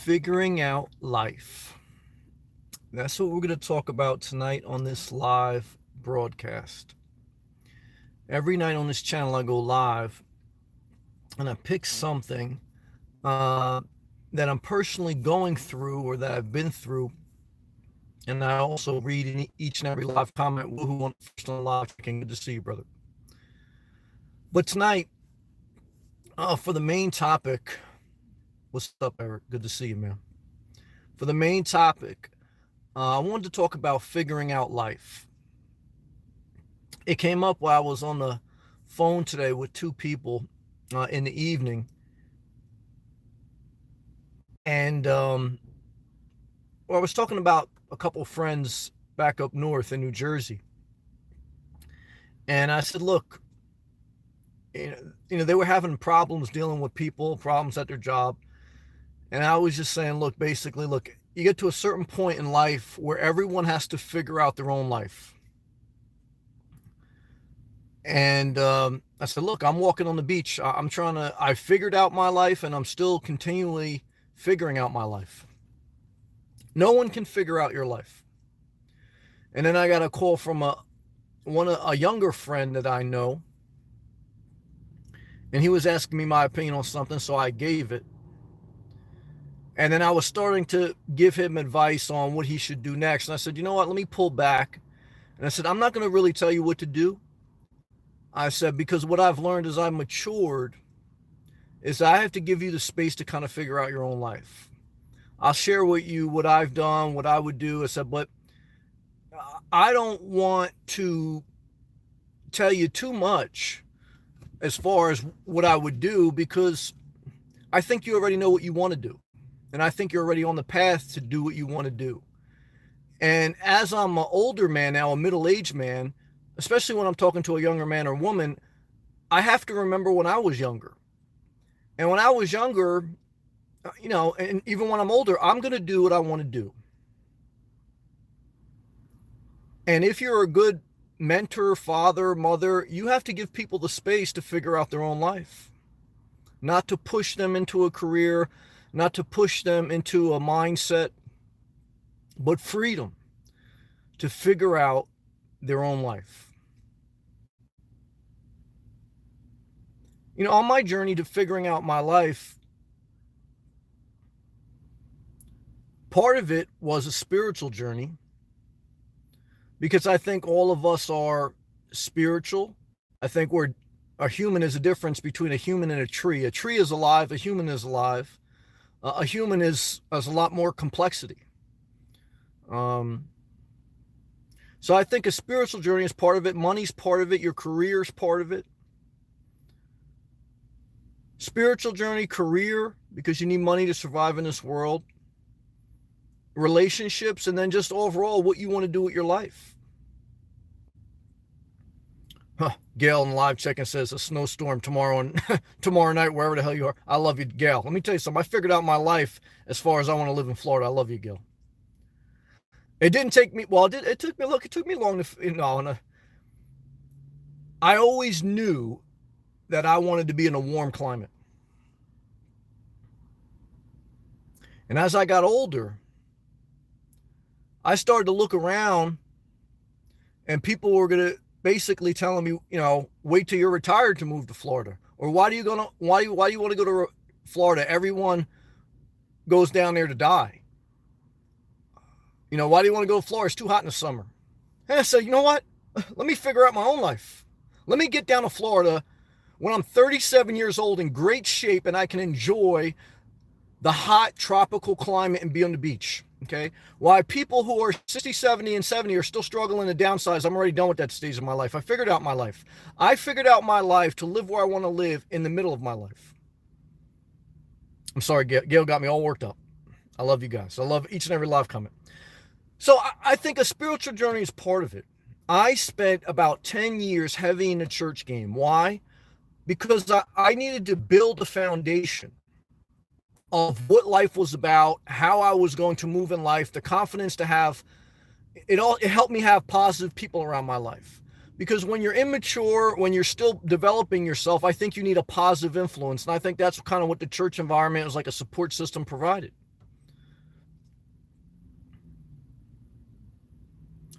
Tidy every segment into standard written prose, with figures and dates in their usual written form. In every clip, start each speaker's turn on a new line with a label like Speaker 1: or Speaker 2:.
Speaker 1: Figuring out life. That's what we're going to talk about tonight on this live broadcast. Every night on this channel, I go live and I pick something that I'm personally going through or that I've been through. And I also read in each and every live comment. Woohoo on first on live. Good to see you, brother. But tonight, for the main topic, what's up, Eric? Good to see you, man. For the main topic, I wanted to talk about figuring out life. It came up while I was on the phone today with two people in the evening. And I was talking about a couple of friends back up north in New Jersey. And I said, look, they were having problems dealing with people, problems at their job. And I was just saying, look, you get to a certain point in life where everyone has to figure out their own life. And I said, look, I'm walking on the beach. I figured out my life and I'm still continually figuring out my life. No one can figure out your life. And then I got a call from a younger friend that I know. And he was asking me my opinion on something, so I gave it. And then I was starting to give him advice on what he should do next. And I said, you know what, let me pull back. And I said, I'm not going to really tell you what to do. I said, because what I've learned as I've matured is I have to give you the space to kind of figure out your own life. I'll share with you what I've done, what I would do. I said, but I don't want to tell you too much as far as what I would do, because I think you already know what you want to do. And I think you're already on the path to do what you want to do. And as I'm an older man now, a middle-aged man, especially when I'm talking to a younger man or woman, I have to remember when I was younger. And when I was younger, and even when I'm older, I'm going to do what I want to do. And if you're a good mentor, father, mother, you have to give people the space to figure out their own life. Not to push them into a career, not to push them into a mindset, but freedom to figure out their own life. On my journey to figuring out my life, part of it was a spiritual journey, because I think all of us are spiritual. I think a human is a difference between a human and a tree. A tree is alive, a human is alive. A human has a lot more complexity. So I think a spiritual journey is part of it. Money's part of it. Your career is part of it. Spiritual journey, career, because you need money to survive in this world. Relationships, and then just overall what you want to do with your life. Gail in the live check-in says a snowstorm tomorrow night, wherever the hell you are. I love you, Gail. Let me tell you something. I figured out my life as far as I want to live in Florida. I love you, Gail. It didn't take me, it took me long to, I always knew that I wanted to be in a warm climate. And as I got older, I started to look around, and people were going to basically telling me, wait till you're retired to move to Florida. Or why do you want to go to Florida? Everyone goes down there to die. Why do you want to go to Florida? It's too hot in the summer. And I said, you know what? Let me figure out my own life. Let me get down to Florida when I'm 37 years old in great shape and I can enjoy the hot tropical climate and be on the beach. Okay. Why people who are 60, 70, and 70 are still struggling to downsize. I'm already done with that stage of my life. I figured out my life. I figured out my life to live where I want to live in the middle of my life. I'm sorry, Gail got me all worked up. I love you guys. I love each and every live comment. So I think a spiritual journey is part of it. I spent about 10 years heavy in the church game. Why? Because I needed to build a foundation of what life was about, how I was going to move in life, the confidence to have it helped me have positive people around my life. Because when you're immature, when you're still developing yourself, I think you need a positive influence. And I think that's kind of what the church environment is, like a support system provided.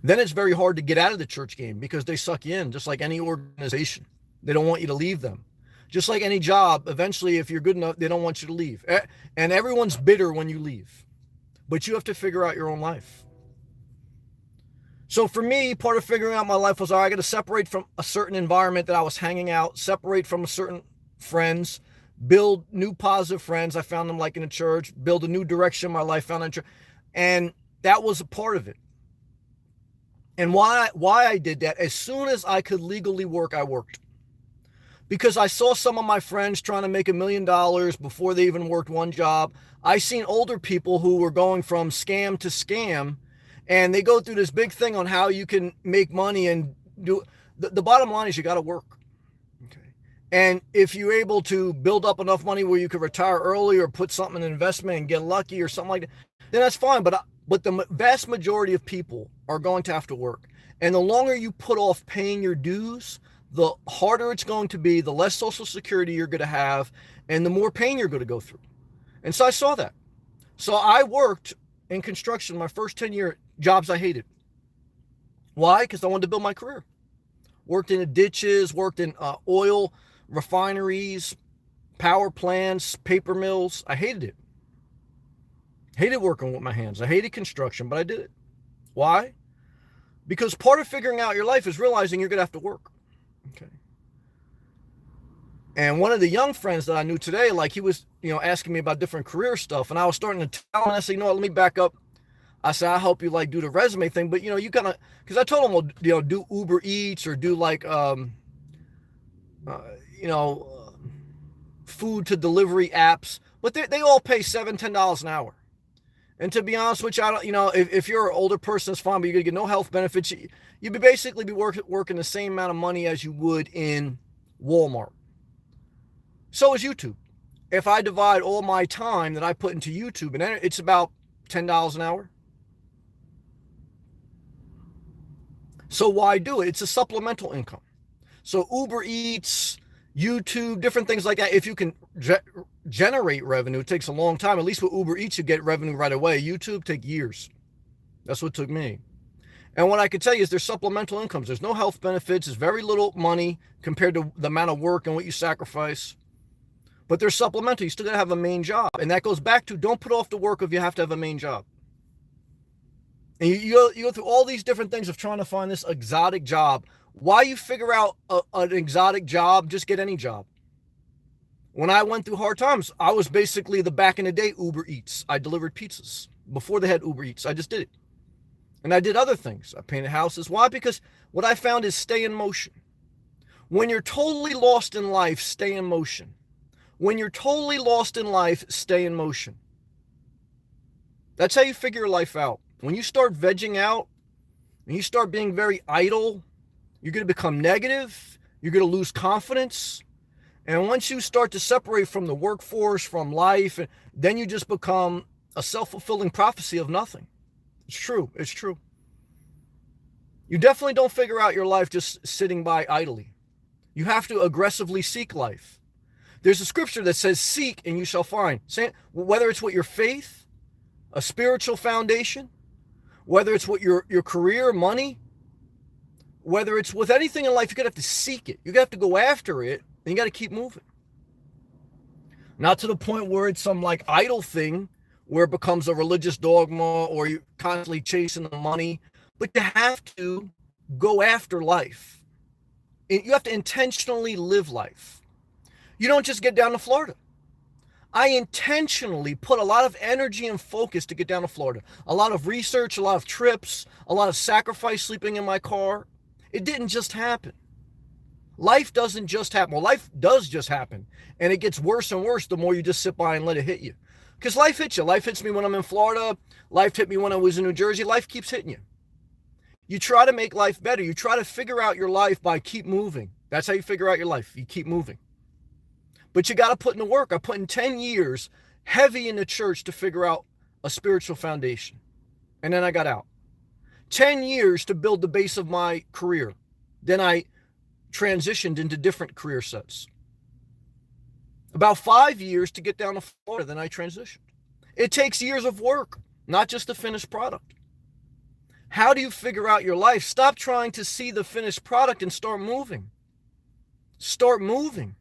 Speaker 1: Then it's very hard to get out of the church game because they suck you in, just like any organization. They don't want you to leave them. Just like any job, eventually, if you're good enough, they don't want you to leave. And everyone's bitter when you leave. But you have to figure out your own life. So for me, part of figuring out my life was, all right, I got to separate from a certain environment that I was hanging out, separate from a certain friends, build new positive friends. I found them like in a church, build a new direction in my life, found in church. And that was a part of it. And why I did that, as soon as I could legally work, I worked. Because I saw some of my friends trying to make $1 million before they even worked one job. I seen older people who were going from scam to scam, and they go through this big thing on how you can make money and do. The bottom line is you got to work. Okay. And if you're able to build up enough money where you could retire early or put something in investment and get lucky or something like that, then that's fine. But the vast majority of people are going to have to work. And the longer you put off paying your dues, the harder it's going to be, the less Social Security you're going to have, and the more pain you're going to go through. And so I saw that. So I worked in construction my first 10-year jobs I hated. Why? Because I wanted to build my career. Worked in the ditches, worked in oil refineries, power plants, paper mills. I hated it. Hated working with my hands. I hated construction, but I did it. Why? Because part of figuring out your life is realizing you're going to have to work. Okay. And one of the young friends that I knew today, like he was, asking me about different career stuff, and I was starting to tell him, and I said, let me back up. I said, I'll help you do the resume thing, but you gotta, because I told him, well, do Uber Eats or do food to delivery apps, but they all pay $7, $10 an hour. And to be honest with you, I don't, if you're an older person, it's fine, but you're gonna get no health benefits. You'd basically be working the same amount of money as you would in Walmart. So is YouTube. If I divide all my time that I put into YouTube, and it's about $10 an hour. So why do it? It's a supplemental income. So Uber Eats, YouTube, different things like that. If you can generate revenue, it takes a long time. At least with Uber Eats, you get revenue right away. YouTube take years. That's what took me. And what I can tell you is there's supplemental incomes. There's no health benefits. There's very little money compared to the amount of work and what you sacrifice. But there's supplemental. You still got to have a main job. And that goes back to, don't put off the work if you have to have a main job. And you go through all these different things of trying to find this exotic job. Why you figure out an exotic job, just get any job. When I went through hard times, I was basically back in the day Uber Eats. I delivered pizzas before they had Uber Eats. I just did it. And I did other things. I painted houses. Why? Because what I found is stay in motion. When you're totally lost in life, stay in motion. When you're totally lost in life, stay in motion. That's how you figure your life out. When you start vegging out, and you start being very idle, you're going to become negative. You're going to lose confidence. And once you start to separate from the workforce, from life, then you just become a self-fulfilling prophecy of nothing. It's true. It's true. You definitely don't figure out your life just sitting by idly. You have to aggressively seek life. There's a scripture that says, seek and you shall find. Whether it's with your faith, a spiritual foundation, whether it's with your career, money, whether it's with anything in life, you're going to have to seek it. You're going to have to go after it, and you got to keep moving. Not to the point where it's some idle thing where it becomes a religious dogma or you're constantly chasing the money, but you have to go after life. You have to intentionally live life. You don't just get down to Florida. I intentionally put a lot of energy and focus to get down to Florida. A lot of research, a lot of trips, a lot of sacrifice sleeping in my car. It didn't just happen. Life doesn't just happen. Well, life does just happen. And it gets worse and worse the more you just sit by and let it hit you. Because life hits you. Life hits me when I'm in Florida. Life hit me when I was in New Jersey. Life keeps hitting you. You try to make life better. You try to figure out your life by keep moving. That's how you figure out your life. You keep moving. But you got to put in the work. I put in 10 years heavy in the church to figure out a spiritual foundation. And then I got out. 10 years to build the base of my career. Then I transitioned into different career sets. About 5 years to get down to Florida, then I transitioned. It takes years of work, not just the finished product. How do you figure out your life? Stop trying to see the finished product and start moving. Start moving.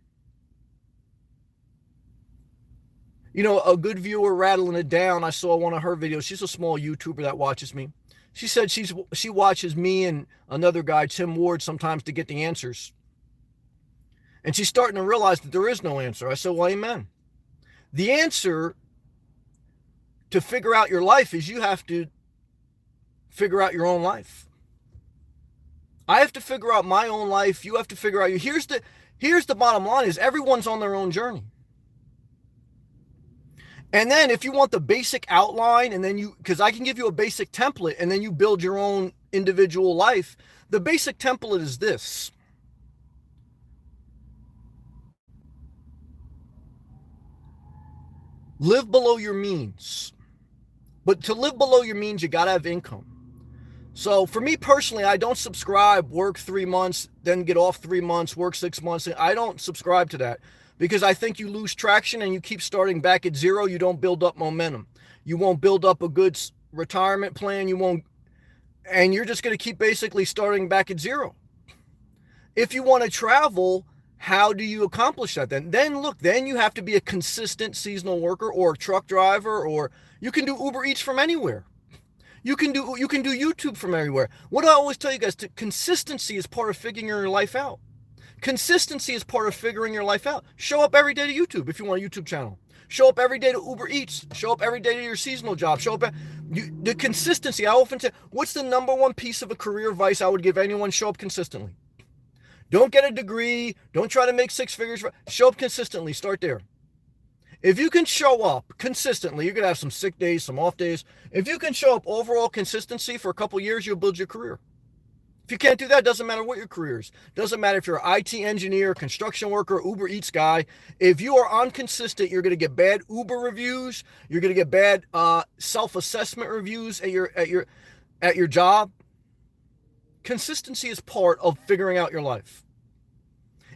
Speaker 1: You know, a good viewer rattling it down. I saw one of her videos. She's a small YouTuber that watches me. She said she watches me and another guy, Tim Ward, sometimes to get the answers. And she's starting to realize that there is no answer. I said, well, amen. The answer to figure out your life is you have to figure out your own life. I have to figure out my own life. You have to figure out your. Here's the bottom line is everyone's on their own journey. And then if you want the basic outline, and then because I can give you a basic template and then you build your own individual life, the basic template is this. Live below your means. But to live below your means, you got to have income. So for me personally, I don't subscribe, work 3 months, then get off 3 months, work 6 months. I don't subscribe to that because I think you lose traction and you keep starting back at zero. You don't build up momentum. You won't build up a good retirement plan. You won't, and you're just going to keep basically starting back at zero. If you want to travel, how do you accomplish that then? Then you have to be a consistent seasonal worker or a truck driver, or you can do Uber Eats from anywhere. You can do YouTube from everywhere. What I always tell you guys, consistency is part of figuring your life out. Consistency is part of figuring your life out. Show up every day to YouTube if you want a YouTube channel. Show up every day to Uber Eats. Show up every day to your seasonal job. Show up. The consistency, I often say, what's the number one piece of a career advice I would give anyone? Show up consistently. Don't get a degree. Don't try to make 6 figures. Show up consistently. Start there. If you can show up consistently, you're going to have some sick days, some off days. If you can show up overall consistency for a couple years, you'll build your career. If you can't do that, it doesn't matter what your career is. Doesn't matter if you're an IT engineer, construction worker, Uber Eats guy. If you are inconsistent, you're going to get bad Uber reviews. You're going to get bad self-assessment reviews at your job. Consistency is part of figuring out your life.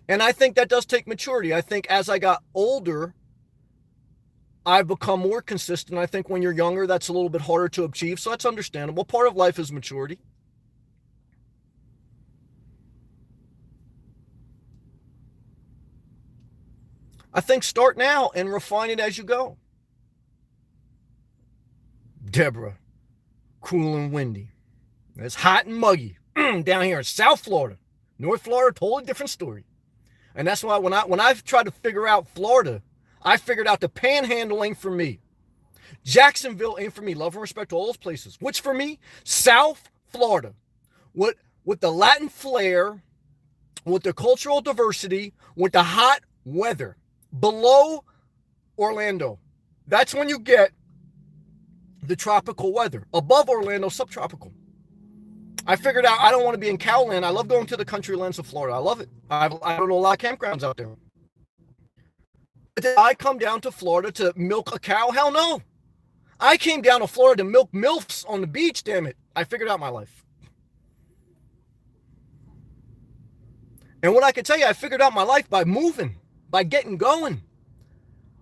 Speaker 1: And I think that does take maturity. I think as I got older, I've become more consistent. I think when you're younger, that's a little bit harder to achieve. So that's understandable. Part of life is maturity. I think start now and refine it as you go. Deborah, cool and windy. It's hot and muggy down here in South Florida. North Florida, totally different story. And that's why when I've tried to figure out Florida, I figured out the Panhandle ain't for me. Jacksonville ain't for me. Love and respect to all those places. Which for me? South Florida. With the Latin flair, with the cultural diversity, with the hot weather. Below Orlando. That's when you get the tropical weather. Above Orlando, subtropical. I figured out I don't want to be in cowland. I love going to the country lands of Florida. I love it. I don't know a lot of campgrounds out there. But did I come down to Florida to milk a cow? Hell no. I came down to Florida to milk MILFs on the beach, damn it. I figured out my life. And what I can tell you, I figured out my life by moving, by getting going.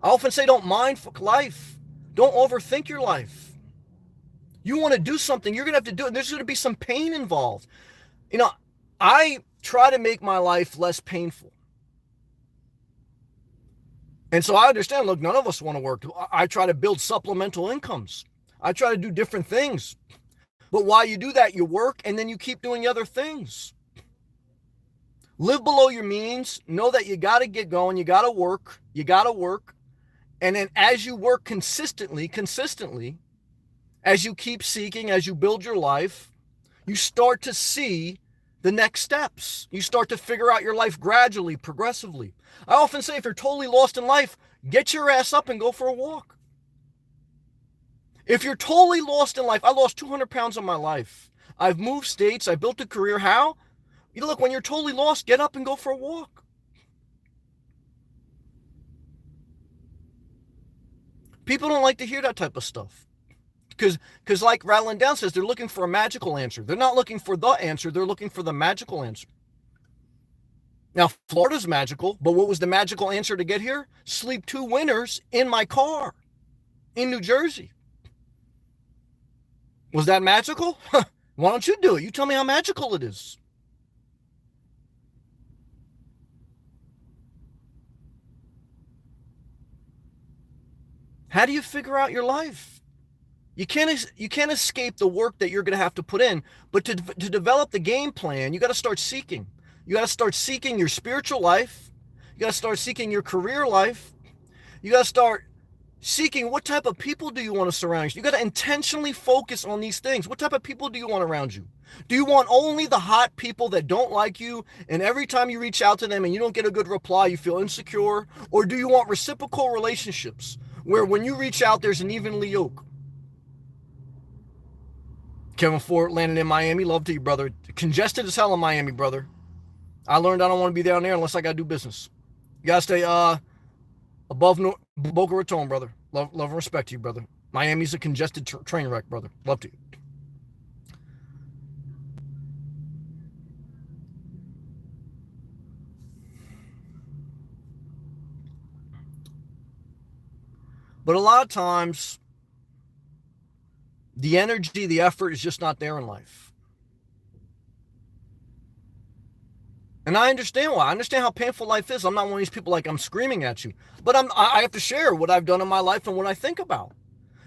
Speaker 1: I often say don't mind for life. Don't overthink your life. You want to do something, you're going to have to do it. There's going to be some pain involved. You know, I try to make my life less painful. And so I understand, look, none of us want to work. I try to build supplemental incomes. I try to do different things. But while you do that, you work and then you keep doing the other things. Live below your means. Know that you got to get going. You got to work. You got to work. And then as you work consistently, as you keep seeking, as you build your life, you start to see the next steps. You start to figure out your life gradually, progressively. I often say if you're totally lost in life, get your ass up and go for a walk. If you're totally lost in life, I lost 200 pounds in my life. I've moved states. I built a career. How? You look, when you're totally lost, get up and go for a walk. People don't like to hear that type of stuff. Because like Rattling Down says, they're looking for a magical answer. They're not looking for the answer. They're looking for the magical answer. Now, Florida's magical, but what was the magical answer to get here? Sleep 2 winters in my car in New Jersey. Was that magical? Why don't you do it? You tell me how magical it is. How do you figure out your life? You can't escape the work that you're going to have to put in, but to develop the game plan, you got to start seeking. You got to start seeking your spiritual life. You got to start seeking your career life. You got to start seeking what type of people do you want to surround you. You got to intentionally focus on these things. What type of people do you want around you? Do you want only the hot people that don't like you, and every time you reach out to them and you don't get a good reply, you feel insecure? Or do you want reciprocal relationships where when you reach out, there's an evenly yoke? Kevin Ford landed in Miami. Love to you, brother. Congested as hell in Miami, brother. I learned I don't want to be down there unless I got to do business. You got to stay above Boca Raton, brother. Love and respect to you, brother. Miami's a congested train wreck, brother. Love to you. But a lot of times, the energy, the effort is just not there in life. And I understand why. I understand how painful life is. I'm not one of these people like I'm screaming at you. But I have to share what I've done in my life and what I think about.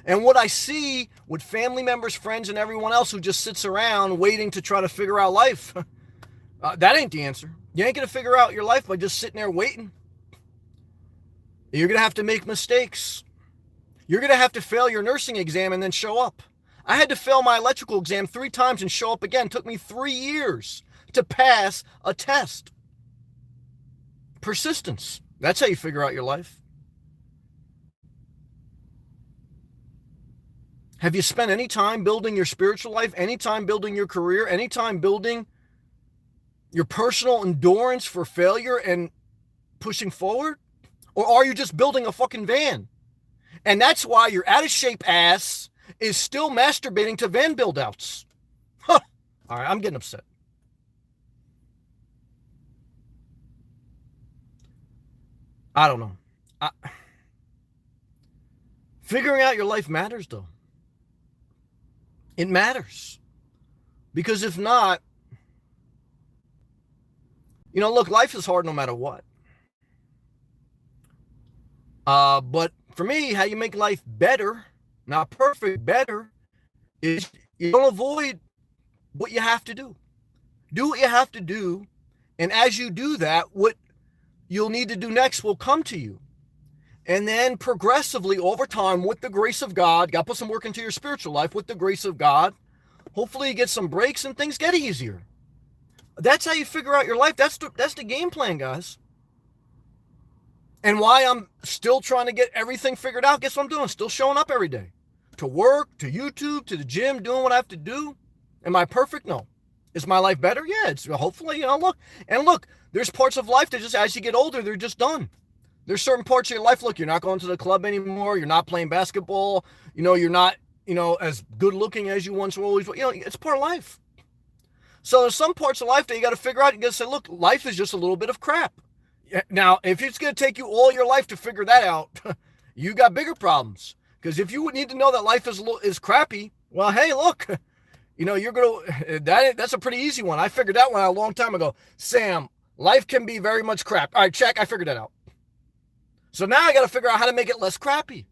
Speaker 1: And what I see with family members, friends, and everyone else who just sits around waiting to try to figure out life. That ain't the answer. You ain't going to figure out your life by just sitting there waiting. You're going to have to make mistakes. You're going to have to fail your nursing exam and then show up. I had to fail my electrical exam 3 times and show up again. It took me 3 years to pass a test. Persistence. That's how you figure out your life. Have you spent any time building your spiritual life, any time building your career, any time building your personal endurance for failure and pushing forward? Or are you just building a fucking van? And that's why your out of shape ass is still masturbating to van build outs. Huh. All right, I'm getting upset. I don't know. Figuring out your life matters, though. It matters. Because if not, look, life is hard no matter what. But for me, how you make life better, not perfect, better, is you don't avoid what you have to do. Do what you have to do. And as you do that, what you'll need to do next will come to you. And then progressively over time, with the grace of God, got to put some work into your spiritual life with the grace of God. Hopefully you get some breaks and things get easier. That's how you figure out your life. That's the game plan, guys. And why I'm still trying to get everything figured out. Guess what I'm doing? Still showing up every day. To work, to YouTube, to the gym, doing what I have to do. Am I perfect? No. Is my life better? Yeah, it's hopefully, look. And look, there's parts of life that just, as you get older, they're just done. There's certain parts of your life, look, you're not going to the club anymore. You're not playing basketball. You're not, as good looking as you once were always. It's part of life. So there's some parts of life that you got to figure out. You got to say, look, life is just a little bit of crap. Now, if it's going to take you all your life to figure that out, you got bigger problems. Because if you would need to know that life is crappy, well, hey, look, you're going to, that's a pretty easy one. I figured that one out a long time ago. Sam, life can be very much crap. All right, check. I figured that out. So now I got to figure out how to make it less crappy.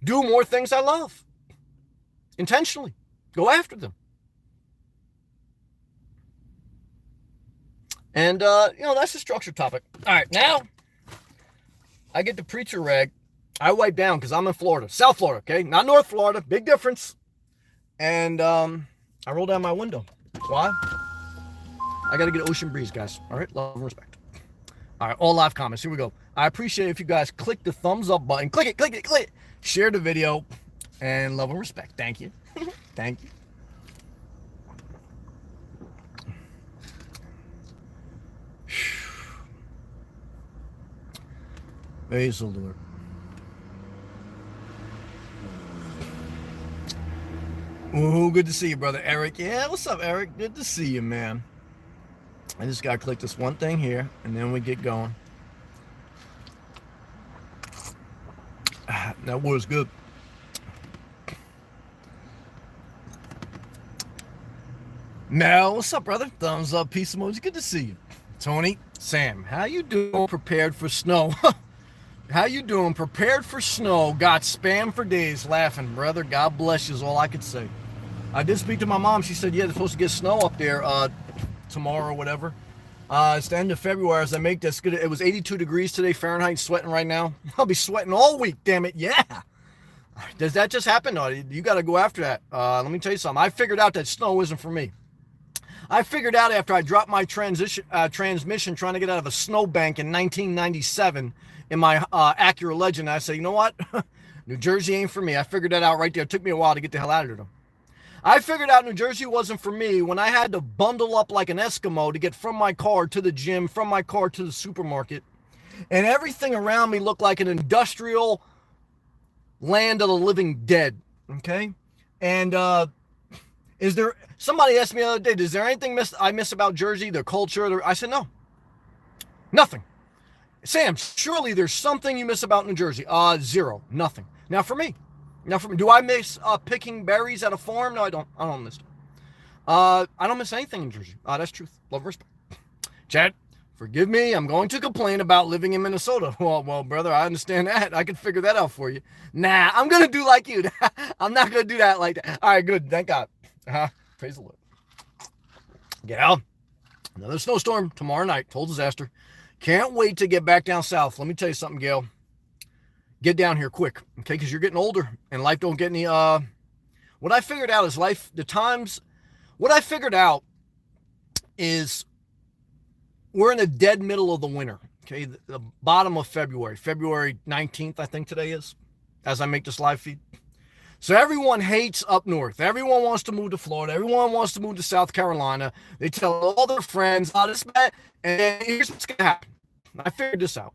Speaker 1: Do more things I love. Intentionally. Go after them. And, that's a structured topic. All right, now I get the preacher rag. I wipe down because I'm in Florida. South Florida, okay? Not North Florida. Big difference. And I roll down my window. Why? I got to get ocean breeze, guys. All right? Love and respect. All right, all live comments. Here we go. I appreciate if you guys click the thumbs up button. Click it. Share the video. And love and respect. Thank you. Thank you. Basil Lord. Ooh, good to see you, brother Eric. Yeah, what's up, Eric? Good to see you, man. I just gotta click this one thing here, and then we get going. That was good. Mel, what's up, brother? Thumbs up, peace emoji. Good to see you. Tony, Sam, how you doing? Prepared for snow? How you doing? Prepared for snow. Got spam for days. Laughing, brother. God bless you is all I could say. I did speak to my mom. She said, yeah, they're supposed to get snow up there tomorrow or whatever. It's the end of February as I make this. It was 82 degrees today, Fahrenheit, sweating right now. I'll be sweating all week, damn it. Yeah. Does that just happen? No, you got to go after that. Let me tell you something. I figured out that snow isn't for me. I figured out after I dropped my transmission trying to get out of a snowbank in 1997 in my Acura Legend. I said, you know what? New Jersey ain't for me. I figured that out right there. It took me a while to get the hell out of there. I figured out New Jersey wasn't for me when I had to bundle up like an Eskimo to get from my car to the gym, from my car to the supermarket. And everything around me looked like an industrial land of the living dead. Okay? And somebody asked me the other day, is there anything I miss about Jersey, the culture? I said, no. Nothing. Sam, surely there's something you miss about New Jersey. Zero. Nothing. Now for me, do I miss picking berries at a farm? No, I don't. I don't miss it. I don't miss anything in Jersey. That's truth. Love and respect. Chad, forgive me. I'm going to complain about living in Minnesota. Well, brother, I understand that. I can figure that out for you. Nah, I'm going to do like you. I'm not going to do that like that. All right, good. Thank God. Praise the Lord. Gal, another snowstorm tomorrow night. Total disaster. Can't wait to get back down south. Let me tell you something, Gail. Get down here quick, okay? Because you're getting older and life don't get any, what I figured out is what I figured out is we're in the dead middle of the winter, okay? The bottom of February 19th, I think today is, as I make this live feed. So everyone hates up north. Everyone wants to move to Florida. Everyone wants to move to South Carolina. They tell all their friends, this bad. And here's what's going to happen. I figured this out.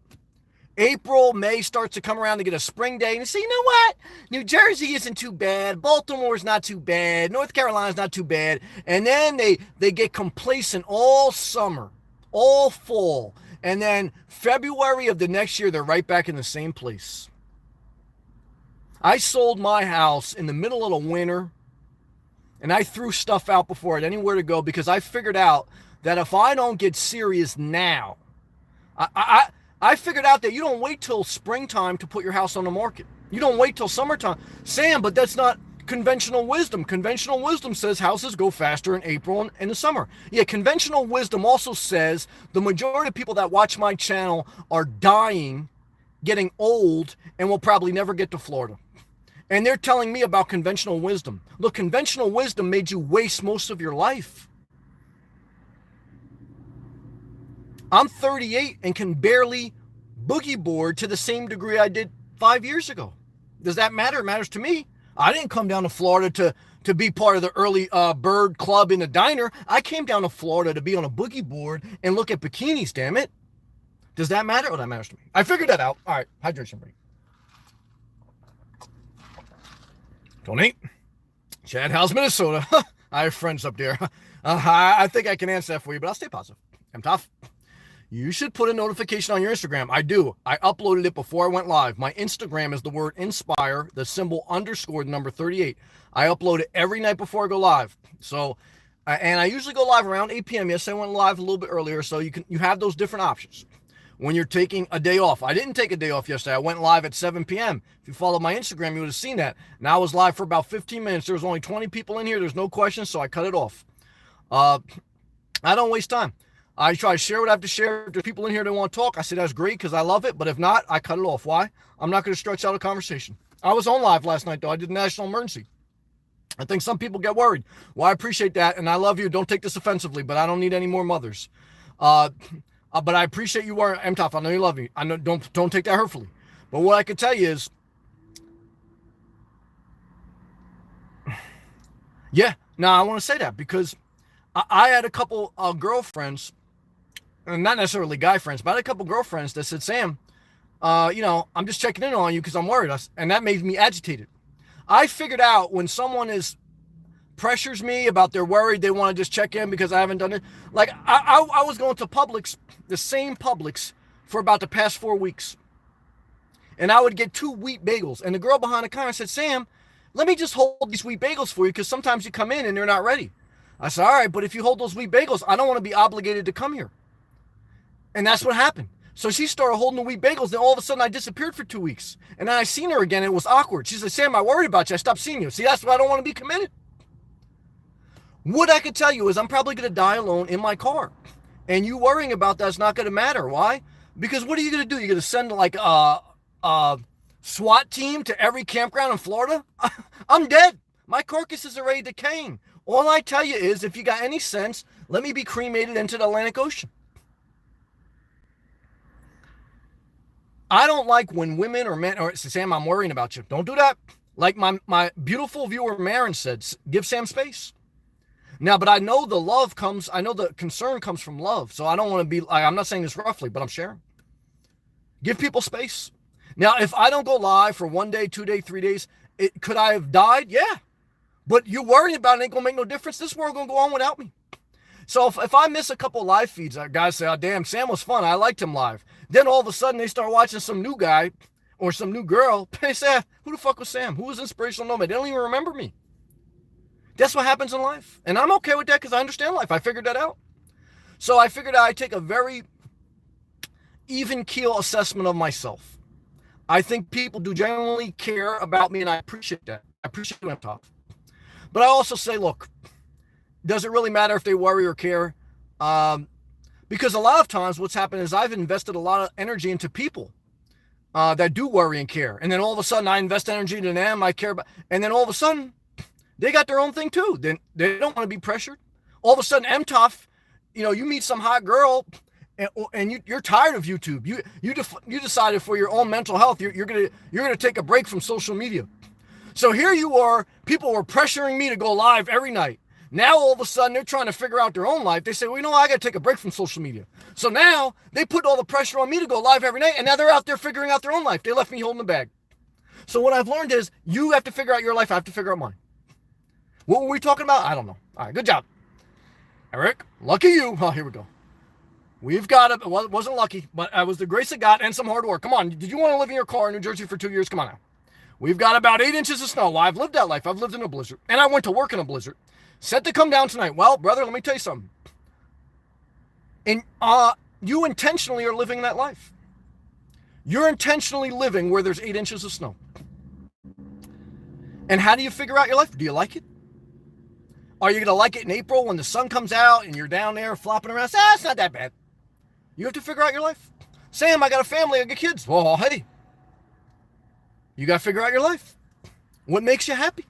Speaker 1: April, May starts to come around to get a spring day. And you say, you know what? New Jersey isn't too bad. Baltimore's not too bad. North Carolina's not too bad. And then they get complacent all summer, all fall. And then February of the next year, they're right back in the same place. I sold my house in the middle of the winter, and I threw stuff out before I had anywhere to go because I figured out that if I don't get serious now, I figured out that you don't wait till springtime to put your house on the market. You don't wait till summertime. Sam, but that's not conventional wisdom. Conventional wisdom says houses go faster in April and in the summer. Yeah, conventional wisdom also says the majority of people that watch my channel are dying, getting old, and will probably never get to Florida. And they're telling me about conventional wisdom. Look, conventional wisdom made you waste most of your life. I'm 38 and can barely boogie board to the same degree I did 5 years ago. Does that matter? It matters to me. I didn't come down to Florida to be part of the early bird club in the diner. I came down to Florida to be on a boogie board and look at bikinis, damn it. Does that matter? Oh, that matters to me. I figured that out. All right, hydration break. Tony, Chad, how's Minnesota? I have friends up there. I think I can answer that for you, but I'll stay positive. I'm tough. You should put a notification on your Instagram. I do. I uploaded it before I went live. My Instagram is the word inspire, the symbol underscore the number 38. I upload it every night before I go live. So, and I usually go live around 8 p.m. Yes, I went live a little bit earlier, so you have those different options. When you're taking a day off. I didn't take a day off yesterday. I went live at 7 p.m. If you followed my Instagram, you would have seen that. Now I was live for about 15 minutes. There was only 20 people in here. There's no questions, so I cut it off. I don't waste time. I try to share what I have to share. If there's people in here that want to talk, I say that's great because I love it. But if not, I cut it off. Why? I'm not going to stretch out a conversation. I was on live last night, though. I did national emergency. I think some people get worried. Well, I appreciate that, and I love you. Don't take this offensively, but I don't need any more mothers. But I appreciate you wearing MTOF. I know you love me. I know don't take that hurtfully. But what I can tell you is, yeah. Now I want to say that because I had a couple of girlfriends, and not necessarily guy friends, but I had a couple of girlfriends that said, Sam, I'm just checking in on you because I'm worried. And that made me agitated. I figured out when someone pressures me about they're worried, they want to just check in because I haven't done it. Like I was going to Publix, the same Publix, for about the past 4 weeks. And I would get 2 wheat bagels. And the girl behind the counter said, Sam, let me just hold these wheat bagels for you because sometimes you come in and they're not ready. I said, all right, but if you hold those wheat bagels, I don't want to be obligated to come here. And that's what happened. So she started holding the wheat bagels. Then all of a sudden I disappeared for 2 weeks. And then I seen her again. It was awkward. She said, Sam, I worried about you. I stopped seeing you. See, that's why I don't want to be committed. What I can tell you is I'm probably going to die alone in my car. And you worrying about that's not going to matter. Why? Because what are you going to do? You're going to send like a SWAT team to every campground in Florida? I'm dead. My carcass is already decaying. All I tell you is, if you got any sense, let me be cremated into the Atlantic Ocean. I don't like when women or men or say, Sam, I'm worrying about you. Don't do that. Like my beautiful viewer Marin said, give Sam space. Now, but I know the love comes, I know the concern comes from love. So I don't want to be, I'm not saying this roughly, but I'm sharing. Give people space. Now, if I don't go live for 1 day, 2 days, 3 days, could I have died? Yeah. But you worrying about it ain't going to make no difference. This world going to go on without me. So if I miss a couple live feeds, guys say, oh, damn, Sam was fun. I liked him live. Then all of a sudden they start watching some new guy or some new girl. They say, who the fuck was Sam? Who was Inspirational Nomad? They don't even remember me. That's what happens in life. And I'm okay with that because I understand life. I figured that out. So I figured I'd take a very even keel assessment of myself. I think people do genuinely care about me, and I appreciate that. I appreciate when I'm tough. But I also say, look, does it really matter if they worry or care? Because a lot of times what's happened is I've invested a lot of energy into people that do worry and care. And then all of a sudden I invest energy into them, I care about, and then all of a sudden they got their own thing too. Then they don't want to be pressured. All of a sudden MTOF, you meet some hot girl and you're tired of YouTube. You decided for your own mental health, you're gonna take a break from social media. So here you are, people were pressuring me to go live every night. Now, all of a sudden, they're trying to figure out their own life. They say, well, I got to take a break from social media. So now they put all the pressure on me to go live every night, and now they're out there figuring out their own life. They left me holding the bag. So what I've learned is you have to figure out your life. I have to figure out mine. What were we talking about? I don't know. All right, good job. Eric, lucky you. Oh, here we go. We've got it. Well, it wasn't lucky, but it was the grace of God and some hard work. Come on. Did you want to live in your car in New Jersey for 2 years? Come on now. We've got about 8 inches of snow. Well, I've lived that life. I've lived in a blizzard, and I went to work in a blizzard. Set to come down tonight. Well, brother, let me tell you something. And you intentionally are living that life. You're intentionally living where there's 8 inches of snow. And how do you figure out your life? Do you like it? Are you going to like it in April when the sun comes out and you're down there flopping around? It's not that bad. You have to figure out your life. Sam, I got a family. I got kids. Well, hey, you got to figure out your life. What makes you happy?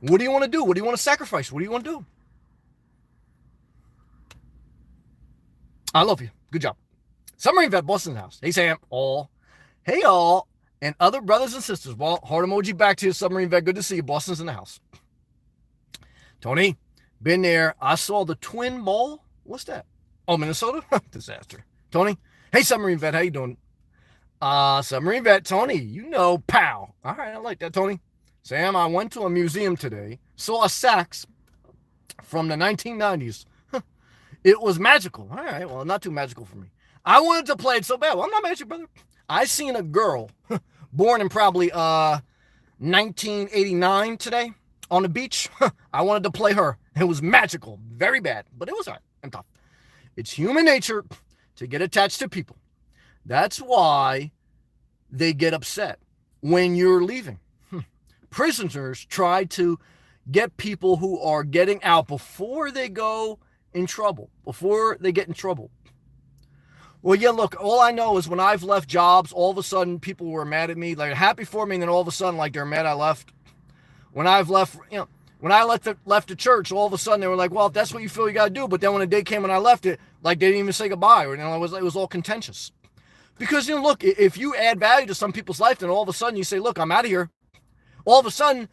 Speaker 1: What do you want to do? What do you want to sacrifice? What do you want to do? I love you. Good job. Submarine Vet, Boston's house. Hey, Sam. All. Hey, all. And other brothers and sisters. Well, heart emoji back to you, Submarine Vet. Good to see you. Boston's in the house. Tony, been there. I saw the Twin Mall. What's that? Oh, Minnesota? Disaster. Tony. Hey, Submarine Vet. How you doing? Submarine Vet. Tony, pow. All right, I like that, Tony. Sam, I went to a museum today, saw a sax from the 1990s. It was magical. All right, well, not too magical for me. I wanted to play it so bad. Well, I'm not magic, brother. I seen a girl born in probably 1989 today on the beach. I wanted to play her. It was magical. Very bad, but it was all right and tough. It's human nature to get attached to people. That's why they get upset when you're leaving. Prisoners try to get people who are getting out before they go in trouble, before they get in trouble. Well, yeah, look, all I know is when I've left jobs, all of a sudden people were mad at me, like happy for me, and then all of a sudden, like they're mad I left. When I've left, when I left the church, all of a sudden they were like, well, if that's what you feel you got to do. But then when the day came when I left it, like they didn't even say goodbye, or it was all contentious. Because, look, if you add value to some people's life, then all of a sudden you say, look, I'm out of here. All of a sudden,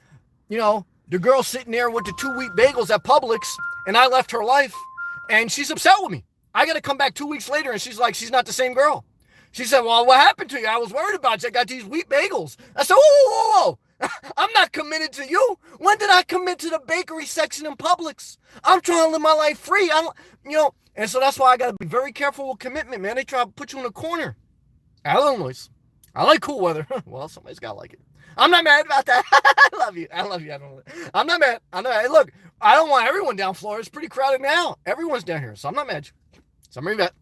Speaker 1: the girl sitting there with the 2 wheat bagels at Publix, and I left her life, and she's upset with me. I got to come back 2 weeks later, and she's like, she's not the same girl. She said, well, what happened to you? I was worried about you. I got these wheat bagels. I said, whoa. I'm not committed to you. When did I commit to the bakery section in Publix? I'm trying to live my life free. And so that's why I got to be very careful with commitment, man. They try to put you in a corner. Illinois. I like cool weather. Well, somebody's got to like it. I'm not mad about that. I love you. I'm not mad. Hey, look, I don't want everyone down Florida. It's pretty crowded now. Everyone's down here, so I'm not mad. Submarine vet.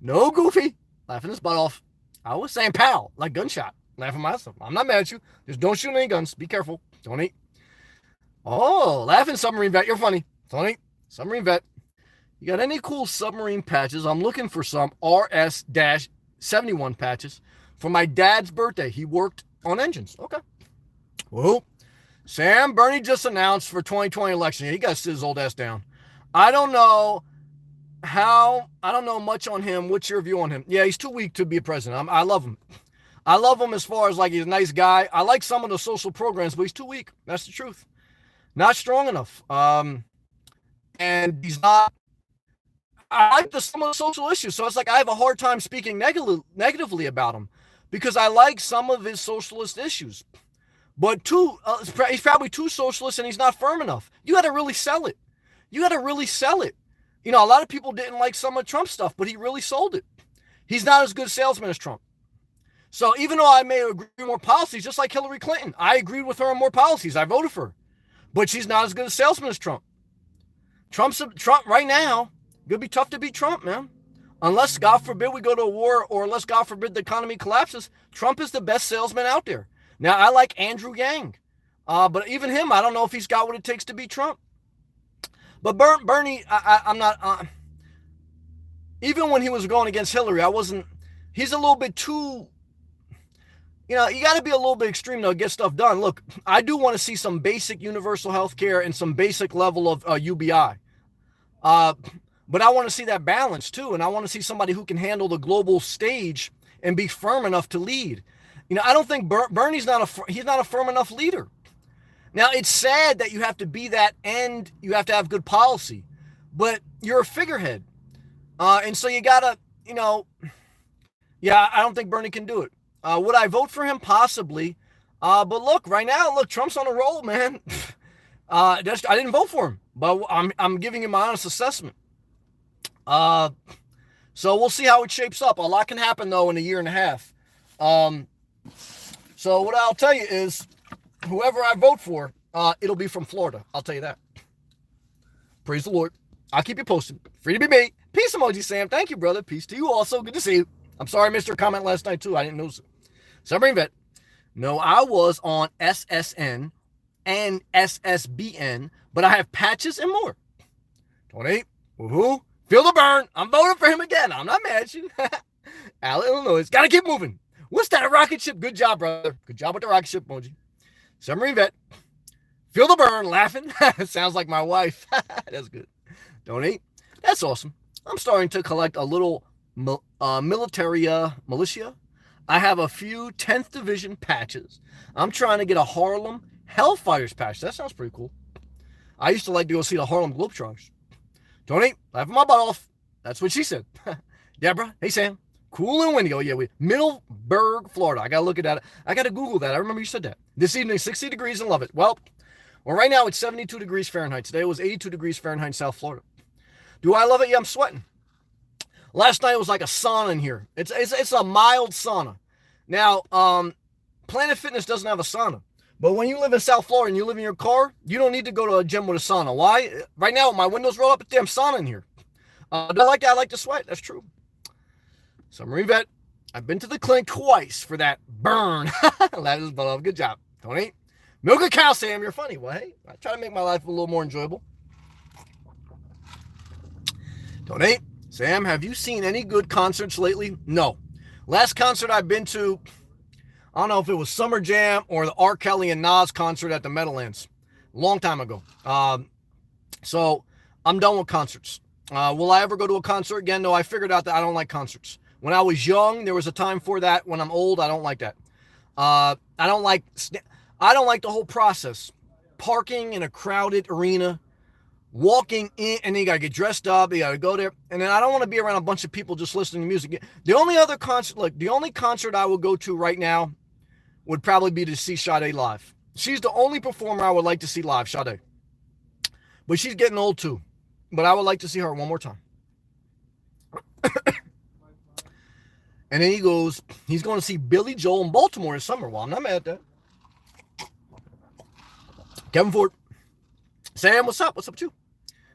Speaker 1: No goofy. Laughing his butt off. I was saying pal, like gunshot. Laughing myself. I'm not mad at you. Just don't shoot any guns. Be careful. Don't eat. Oh, laughing submarine vet. You're funny. Don't eat. Submarine vet. You got any cool submarine patches? I'm looking for some RS-71 patches for my dad's birthday. He worked on engines. Okay. Well, Sam Bernie just announced for 2020 election. He got to sit his old ass down. I don't know much on him. What's your view on him? Yeah, he's too weak to be a president. I love him. I love him as far as like he's a nice guy. I like some of the social programs, but he's too weak. That's the truth. Not strong enough. And he's not. I like some of the social issues, so it's like I have a hard time speaking negatively about him because I like some of his socialist issues. But he's probably too socialist and he's not firm enough. You got to really sell it. You got to really sell it. You know, a lot of people didn't like some of Trump's stuff, but he really sold it. He's not as good a salesman as Trump. So even though I may agree with more policies, just like Hillary Clinton, I agreed with her on more policies. I voted for her. But she's not as good a salesman as Trump. Trump right now, it'll be tough to beat Trump, man. Unless, God forbid, we go to a war or unless, God forbid, the economy collapses, Trump is the best salesman out there. Now, I like Andrew Yang. But even him, I don't know if he's got what it takes to beat Trump. But Bernie, I'm not... even when he was going against Hillary, he's a little bit too... You know, you got to be a little bit extreme to get stuff done. Look, I do want to see some basic universal health care and some basic level of UBI. But I want to see that balance too. And I want to see somebody who can handle the global stage and be firm enough to lead. You know, I don't think Bernie's he's not a firm enough leader. Now, it's sad that you have to be that and you have to have good policy. But you're a figurehead. And so you got to, you know, yeah, I don't think Bernie can do it. Would I vote for him? Possibly. But look, right now, Trump's on a roll, man. I didn't vote for him, but I'm giving him my honest assessment. So we'll see how it shapes up. A lot can happen, though, in a year and a half. So what I'll tell you is, whoever I vote for, it'll be from Florida. I'll tell you that. Praise the Lord. I'll keep you posted. Free to be me. Peace emoji, Sam. Thank you, brother. Peace to you also. Good to see you. I'm sorry I missed your comment last night, too. I didn't know. Submarine vet. No, I was on SSN and SSBN, but I have patches and more. 28. Woohoo. Feel the burn. I'm voting for him again. I'm not mad at you. Al, Illinois. Gotta keep moving. What's that? A rocket ship? Good job, brother. Good job with the rocket ship emoji. Submarine vet. Feel the burn. Laughing. Sounds like my wife. That's good. Donate. That's awesome. I'm starting to collect a little militia. I have a few 10th Division patches. I'm trying to get a Harlem Hellfighters patch. That sounds pretty cool. I used to like to go see the Harlem Globetrotters. Donate. Laughing my butt off. That's what she said. Deborah. Hey, Sam. Cool and windy. Oh, yeah. Middleburg, Florida. I got to look at that. I got to Google that. I remember you said that. This evening, 60 degrees and love it. Well, right now it's 72 degrees Fahrenheit. Today it was 82 degrees Fahrenheit in South Florida. Do I love it? Yeah, I'm sweating. Last night was like a sauna in here. It's a mild sauna. Now, Planet Fitness doesn't have a sauna. But when you live in South Florida and you live in your car, you don't need to go to a gym with a sauna. Why? Right now, with my windows rolled up, it's damn sauna in here. Do I like that? I like to sweat. That's true. Submarine vet. I've been to the clinic twice for that burn. That is beloved. Good job, Tony. Milk a cow, Sam. You're funny. Well, hey, I try to make my life a little more enjoyable. Tony. Sam, have you seen any good concerts lately? No. Last concert I've been to, I don't know if it was Summer Jam or the R. Kelly and Nas concert at the Meadowlands. Long time ago. So I'm done with concerts. Will I ever go to a concert again? No, I figured out that I don't like concerts. When I was young, there was a time for that. When I'm old, I don't like that. I don't like the whole process. Parking in a crowded arena, walking in, and then you got to get dressed up, you got to go there. And then I don't want to be around a bunch of people just listening to music. The only concert I would go to right now would probably be to see Sade live. She's the only performer I would like to see live, Sade. But she's getting old too. But I would like to see her one more time. And then he's going to see Billy Joel in Baltimore this summer. Well, I'm not mad at that. Kevin Ford. Sam, what's up? What's up with you?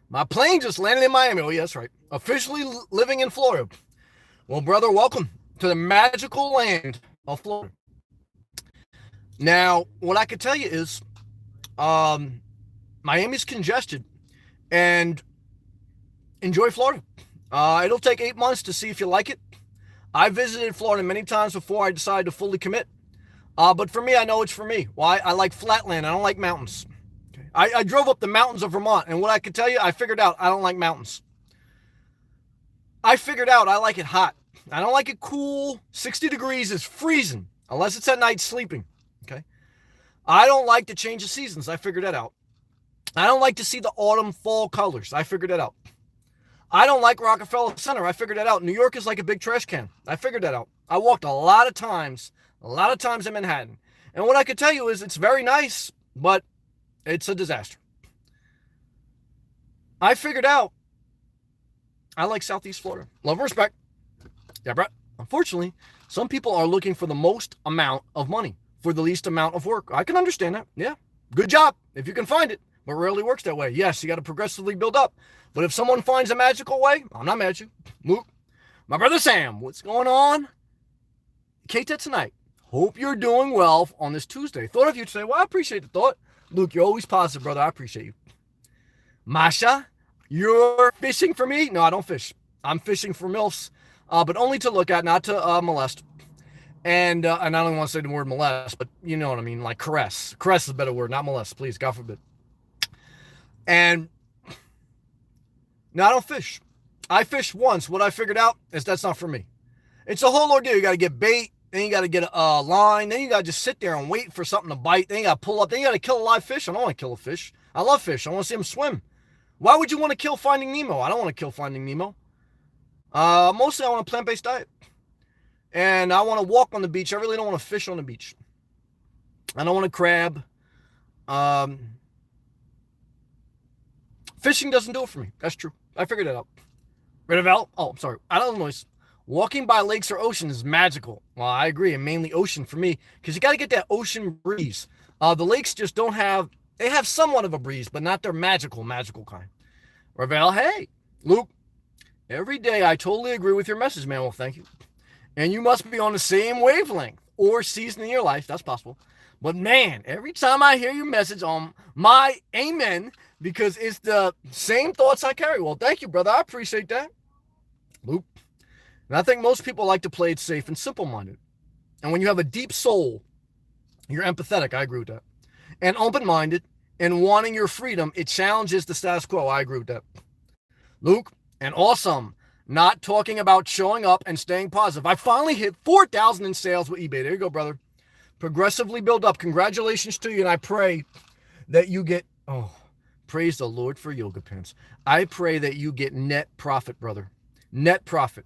Speaker 1: My plane just landed in Miami. Oh, yeah, that's right. Officially living in Florida. Well, brother, welcome to the magical land of Florida. Now, what I could tell you is Miami's congested, and enjoy Florida. It'll take 8 months to see if you like it. I visited Florida many times before I decided to fully commit. But for me, I know it's for me. Why? I like flatland. I don't like mountains. Okay. I drove up the mountains of Vermont, and what I could tell you, I figured out I don't like mountains. I figured out I like it hot. I don't like it cool. 60 degrees is freezing, unless it's at night sleeping. Okay. I don't like to change the seasons. I figured that out. I don't like to see the autumn, fall colors. I figured that out. I don't like Rockefeller Center. I figured that out. New York is like a big trash can. I figured that out. I walked a lot of times in Manhattan. And what I could tell you is it's very nice, but it's a disaster. I figured out I like Southeast Florida. Love and respect. Yeah, Brett. Unfortunately, some people are looking for the most amount of money for the least amount of work. I can understand that. Yeah. Good job if you can find it. But it rarely works that way. Yes, you got to progressively build up. But if someone finds a magical way, I'm not mad at you. Luke, my brother Sam, what's going on? K-Tet tonight. Hope you're doing well on this Tuesday. Thought of you today. Well, I appreciate the thought. Luke, you're always positive, brother. I appreciate you. Masha, you're fishing for me? No, I don't fish. I'm fishing for MILFs, but only to look at, not to molest. And I don't even want to say the word molest, but you know what I mean, like caress. Caress is a better word, not molest, please, God forbid. And no, I don't fish. I fished once. What I figured out is that's not for me. It's a whole ordeal. You got to get bait, then you got to get a line, then you got to just sit there and wait for something to bite, then you got to pull up, then you got to kill a live fish. I don't want to kill a fish. I love fish. I want to see them swim. Why would you want to kill Finding Nemo? I don't want to kill Finding Nemo. Mostly I want a plant-based diet. And I want to walk on the beach. I really don't want to fish on the beach. I don't want to crab. Fishing doesn't do it for me. That's true. I figured it out. Riddeville? Oh, I'm sorry. Out of Illinois. Walking by lakes or oceans is magical. Well, I agree. And mainly ocean for me. Because you got to get that ocean breeze. The lakes just don't have... They have somewhat of a breeze, but not their magical kind. Ravel, hey. Luke, every day I totally agree with your message, man. Well, thank you. And you must be on the same wavelength or season in your life. That's possible. But man, every time I hear your message on my amen, because it's the same thoughts I carry. Well, thank you, brother. I appreciate that. Luke. And I think most people like to play it safe and simple-minded. And when you have a deep soul, you're empathetic. I agree with that. And open-minded and wanting your freedom, it challenges the status quo. I agree with that. Luke, and awesome. Not talking about showing up and staying positive. I finally hit 4,000 in sales with eBay. There you go, brother. Progressively build up. Congratulations to you. And I pray that you get, praise the Lord for yoga pants. I pray that you get net profit, brother. Net profit.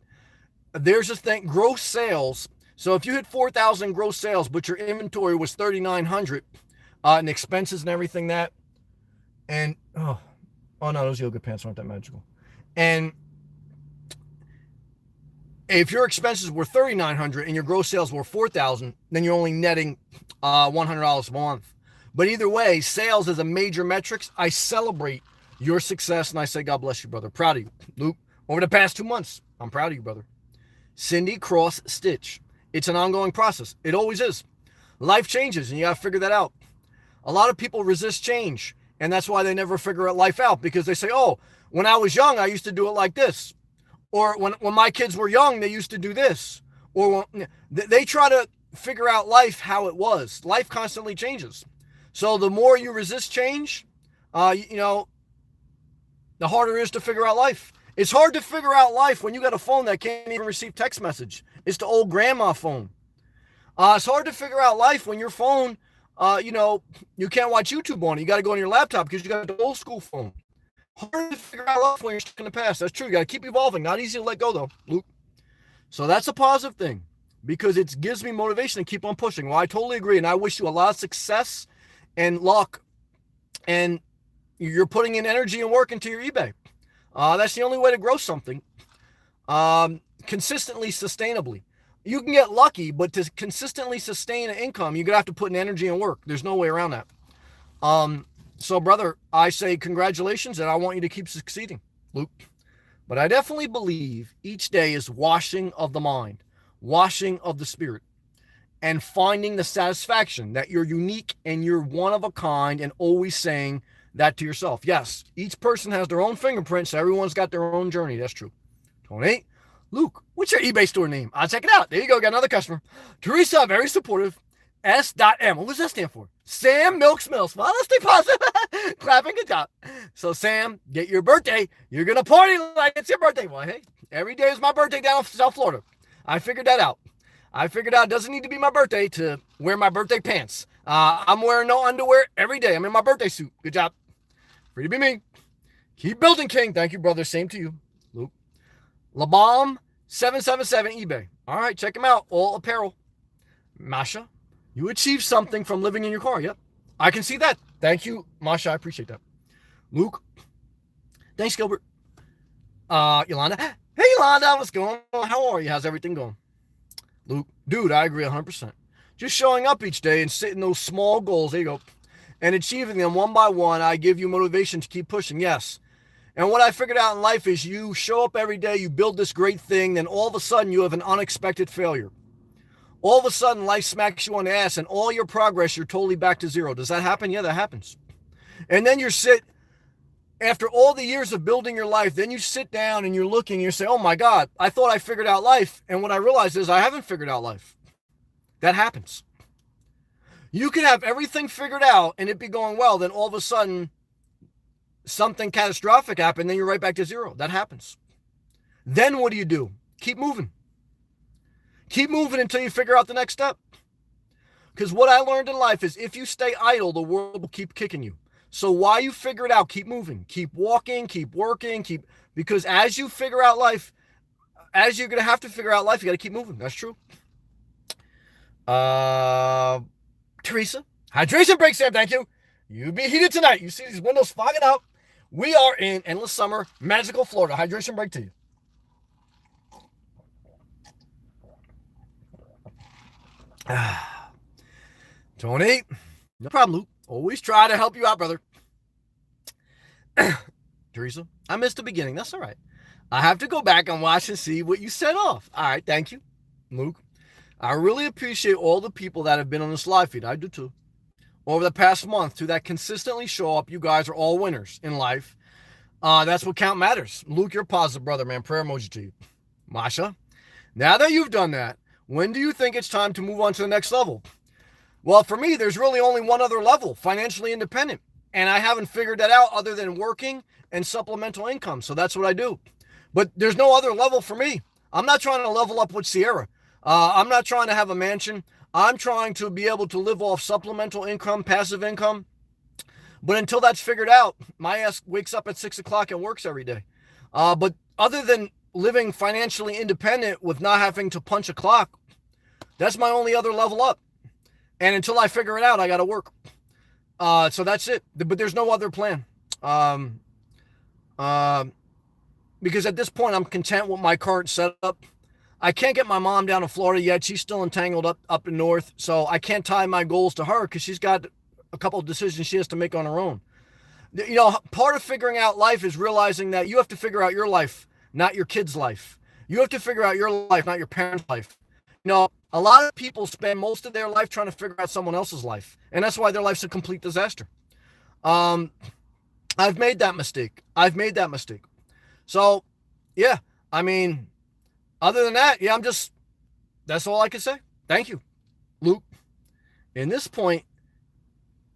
Speaker 1: There's a thing, gross sales. So if you hit 4,000 gross sales, but your inventory was 3,900, and expenses and everything that, and, oh no, those yoga pants aren't that magical. And if your expenses were $3,900 and your gross sales were $4,000, then you're only netting $100 a month. But either way, sales is a major metrics. I celebrate your success, and I say, God bless you, brother. Proud of you. Luke, over the past 2 months, I'm proud of you, brother. Cindy Cross Stitch. It's an ongoing process. It always is. Life changes, and you got to figure that out. A lot of people resist change, and that's why they never figure life out, because they say, oh, when I was young, I used to do it like this. Or when my kids were young, they used to do this. Or they try to figure out life how it was. Life constantly changes. So the more you resist change, the harder it is to figure out life. It's hard to figure out life when you got a phone that can't even receive text message. It's the old grandma phone. It's hard to figure out life when your phone, you can't watch YouTube on it. You got to go on your laptop because you got the old school phone. Hard to figure out life when you're stuck in the past. That's true. You got to keep evolving. Not easy to let go, though, Luke. So that's a positive thing because it gives me motivation to keep on pushing. Well, I totally agree, and I wish you a lot of success and luck. And you're putting in energy and work into your eBay. That's the only way to grow something consistently, sustainably. You can get lucky, but to consistently sustain an income, you're going to have to put in energy and work. There's no way around that. So, brother, I say congratulations, and I want you to keep succeeding, Luke. But I definitely believe each day is washing of the mind, washing of the spirit, and finding the satisfaction that you're unique and you're one of a kind, and always saying that to yourself. Yes, each person has their own fingerprints. So everyone's got their own journey. That's true. Tony, Luke, what's your eBay store name? I'll check it out. There you go. Got another customer. Teresa, very supportive. S.M. What does that stand for? Sam Milks Mills. Well, let's stay positive. Clapping, good job. So, Sam, get your birthday. You're going to party like it's your birthday. Well, hey, every day is my birthday down in South Florida. I figured that out. It doesn't need to be my birthday to wear my birthday pants. I'm wearing no underwear every day. I'm in my birthday suit. Good job. Free to be me. Keep building, King. Thank you, brother. Same to you, Luke. LaBomb 777 eBay. All right, check him out. All apparel. Masha, you achieved something from living in your car. Yep. I can see that. Thank you, Masha. I appreciate that. Luke. Thanks, Gilbert. Yolanda. Hey, Yolanda. What's going on? How are you? How's everything going? Luke. Dude, I agree 100%. Just showing up each day and setting those small goals. There you go. And achieving them one by one, I give you motivation to keep pushing. Yes. And what I figured out in life is you show up every day, you build this great thing, then all of a sudden you have an unexpected failure. All of a sudden life smacks you on the ass and all your progress, you're totally back to zero. Does that happen? Yeah, that happens. And then after all the years of building your life, then you sit down and you're looking and you say, oh my God, I thought I figured out life. And what I realized is I haven't figured out life. That happens. You can have everything figured out and it be going well. Then all of a sudden something catastrophic happened. Then you're right back to zero. That happens. Then what do? Keep moving. Keep moving until you figure out the next step. Because what I learned in life is if you stay idle, the world will keep kicking you. So while you figure it out, keep moving, keep walking, keep working, because as you figure out life, as you're going to have to figure out life, you got to keep moving. That's true. Teresa, hydration break, Sam. Thank you. You be heated tonight. You see these windows fogging up. We are in endless summer, magical Florida. Hydration break to you. Tony, no problem, Luke. Always try to help you out, brother. Teresa, I missed the beginning. That's all right. I have to go back and watch and see what you set off. All right, thank you, Luke. I really appreciate all the people that have been on this live feed. I do too. Over the past month, that consistently show up. You guys are all winners in life. That's what count matters. Luke, you're positive, brother, man. Prayer emoji to you. Masha, now that you've done that, when do you think it's time to move on to the next level? Well, for me, there's really only one other level, financially independent. And I haven't figured that out other than working and supplemental income. So that's what I do. But there's no other level for me. I'm not trying to level up with Sierra. I'm not trying to have a mansion. I'm trying to be able to live off supplemental income, passive income. But until that's figured out, my ass wakes up at 6 o'clock and works every day. But other than living financially independent with not having to punch a clock, that's my only other level up. And until I figure it out, I got to work. So that's it. But there's no other plan. Because at this point, I'm content with my current setup. I can't get my mom down to Florida yet. She's still entangled up in north. So I can't tie my goals to her because she's got a couple of decisions she has to make on her own. You know, part of figuring out life is realizing that you have to figure out your life, not your kid's life. You have to figure out your life, not your parents' life. You know, a lot of people spend most of their life trying to figure out someone else's life. And that's why their life's a complete disaster. I've made that mistake. So, yeah, I mean, other than that, yeah, that's all I can say. Thank you, Luke. In this point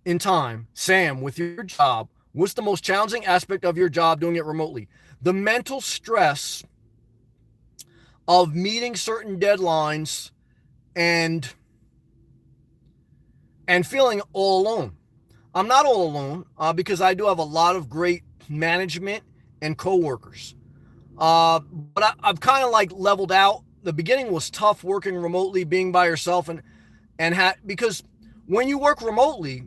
Speaker 1: in time, Sam, with your job, what's the most challenging aspect of your job doing it remotely? The mental stress of meeting certain deadlines and feeling all alone. I'm not all alone because I do have a lot of great management and coworkers. But I've kind of like leveled out. The beginning was tough working remotely, being by yourself, because when you work remotely,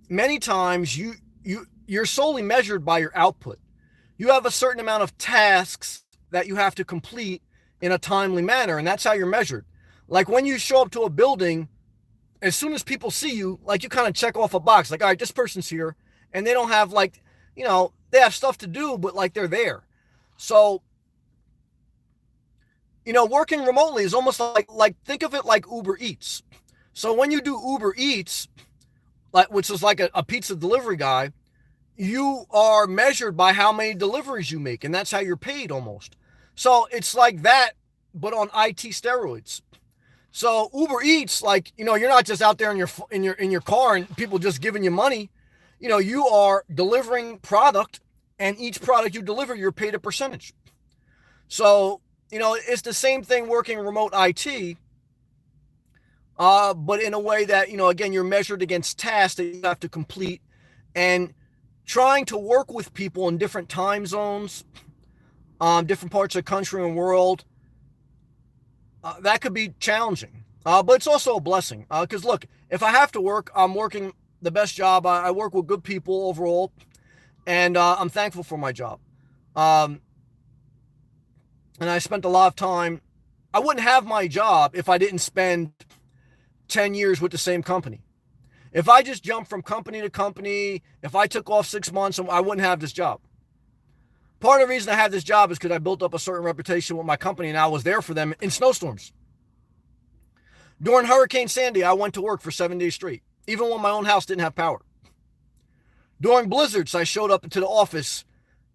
Speaker 1: many times you're solely measured by your output. You have a certain amount of tasks that you have to complete in a timely manner, and that's how you're measured. Like when you show up to a building, as soon as people see you, like you kind of check off a box, like, all right, this person's here, and they don't have like, they have stuff to do, but like they're there. So, working remotely is almost like think of it like Uber Eats. So when you do Uber Eats, which is like a pizza delivery guy, you are measured by how many deliveries you make, and that's how you're paid almost. So it's like that, but on IT steroids. So Uber Eats, like, you're not just out there in your car and people just giving you money. You are delivering product, and each product you deliver, you're paid a percentage. So, it's the same thing working remote IT, but in a way that, again, you're measured against tasks that you have to complete, and trying to work with people in different time zones, different parts of the country and world, that could be challenging. But it's also a blessing. Because look, if I have to work, I'm working the best job. I work with good people overall, and I'm thankful for my job. And I spent a lot of time. I wouldn't have my job if I didn't spend 10 years with the same company. If I just jumped from company to company, if I took off 6 months, I wouldn't have this job. Part of the reason I have this job is because I built up a certain reputation with my company, and I was there for them in snowstorms. During Hurricane Sandy, I went to work for 7 days straight, even when my own house didn't have power. During blizzards, I showed up to the office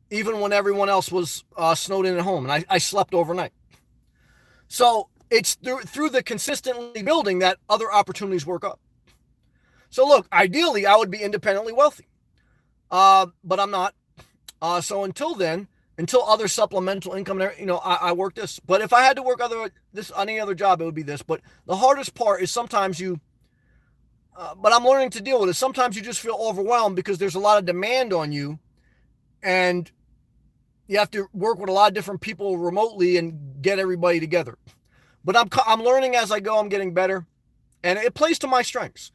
Speaker 1: even when everyone else was snowed in at home, and I slept overnight. So it's through the consistently building that other opportunities work up. So look, ideally, I would be independently wealthy, but I'm not. So until then, until other supplemental income, I work this. But if I had to work any other job, it would be this. But the hardest part is sometimes but I'm learning to deal with it. Sometimes you just feel overwhelmed because there's a lot of demand on you, and you have to work with a lot of different people remotely and get everybody together. But I'm learning as I go. I'm getting better, and it plays to my strengths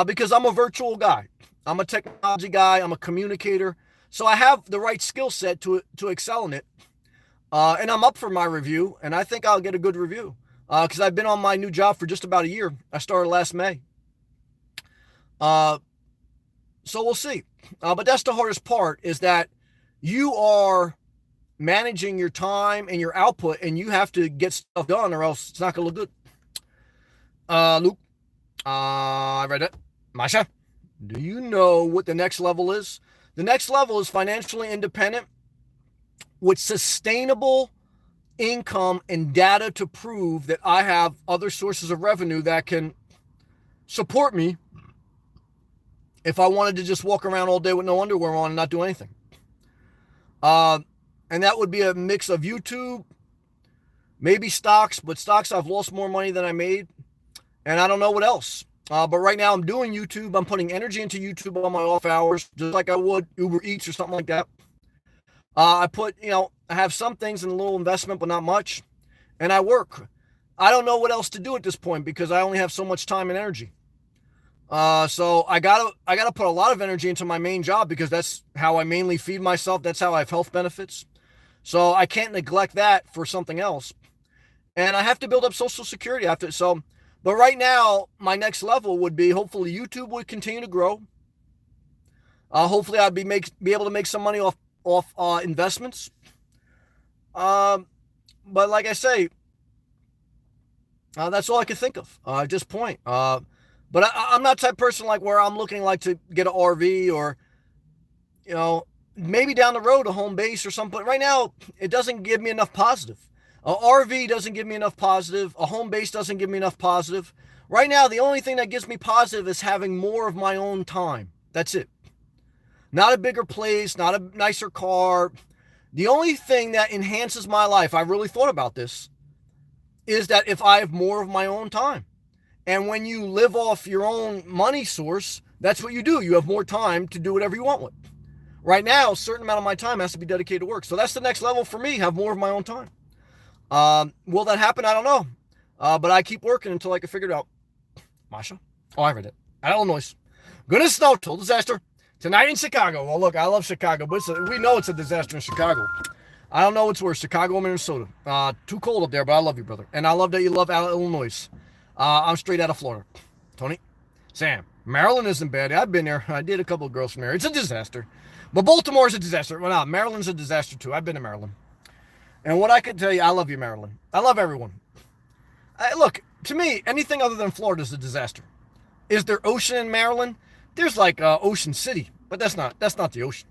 Speaker 1: because I'm a virtual guy. I'm a technology guy. I'm a communicator. So I have the right skill set to excel in it. And I'm up for my review, and I think I'll get a good review because I've been on my new job for just about a year. I started last May. So we'll see. But that's the hardest part, is that you are managing your time and your output, and you have to get stuff done or else it's not going to look good. Luke, I read it. Masha, do you know what the next level is? The next level is financially independent with sustainable income and data to prove that I have other sources of revenue that can support me if I wanted to just walk around all day with no underwear on and not do anything. And that would be a mix of YouTube, maybe stocks, but stocks I've lost more money than I made, and I don't know what else. But right now I'm doing YouTube. I'm putting energy into YouTube on my off hours, just like I would Uber Eats or something like that. I have some things in a little investment, but not much. And I work. I don't know what else to do at this point because I only have so much time and energy. So I gotta put a lot of energy into my main job because that's how I mainly feed myself. That's how I have health benefits. So I can't neglect that for something else. And I have to build up Social Security after. But right now, my next level would be hopefully YouTube would continue to grow. Hopefully, I'd be able to make some money off investments. But like I say, that's all I can think of at this point. But I'm not the type of person like where I'm looking like to get an RV or, maybe down the road a home base or something. But right now, it doesn't give me enough positive. A RV doesn't give me enough positive. A home base doesn't give me enough positive. Right now, the only thing that gives me positive is having more of my own time. That's it. Not a bigger place, not a nicer car. The only thing that enhances my life, I really thought about this, is that if I have more of my own time. And when you live off your own money source, that's what you do. You have more time to do whatever you want with. Right now, a certain amount of my time has to be dedicated to work. So that's the next level for me, have more of my own time. Will that happen? I don't know. But I keep working until I can figure it out. Masha? Oh, I read it. Illinois. Gonna snow, total disaster. Tonight in Chicago. Well, look, I love Chicago, but we know it's a disaster in Chicago. I don't know what's worse, Chicago or Minnesota. Too cold up there, but I love you, brother. And I love that you love Illinois. I'm straight out of Florida. Tony? Sam? Maryland isn't bad. I've been there. I did a couple of girls from there. It's a disaster. But Baltimore's a disaster. Well, no, Maryland's a disaster too. I've been to Maryland. And what I can tell you, I love you, Maryland. I love everyone. Look, to me, anything other than Florida is a disaster. Is there ocean in Maryland? There's like Ocean City, but that's not the ocean.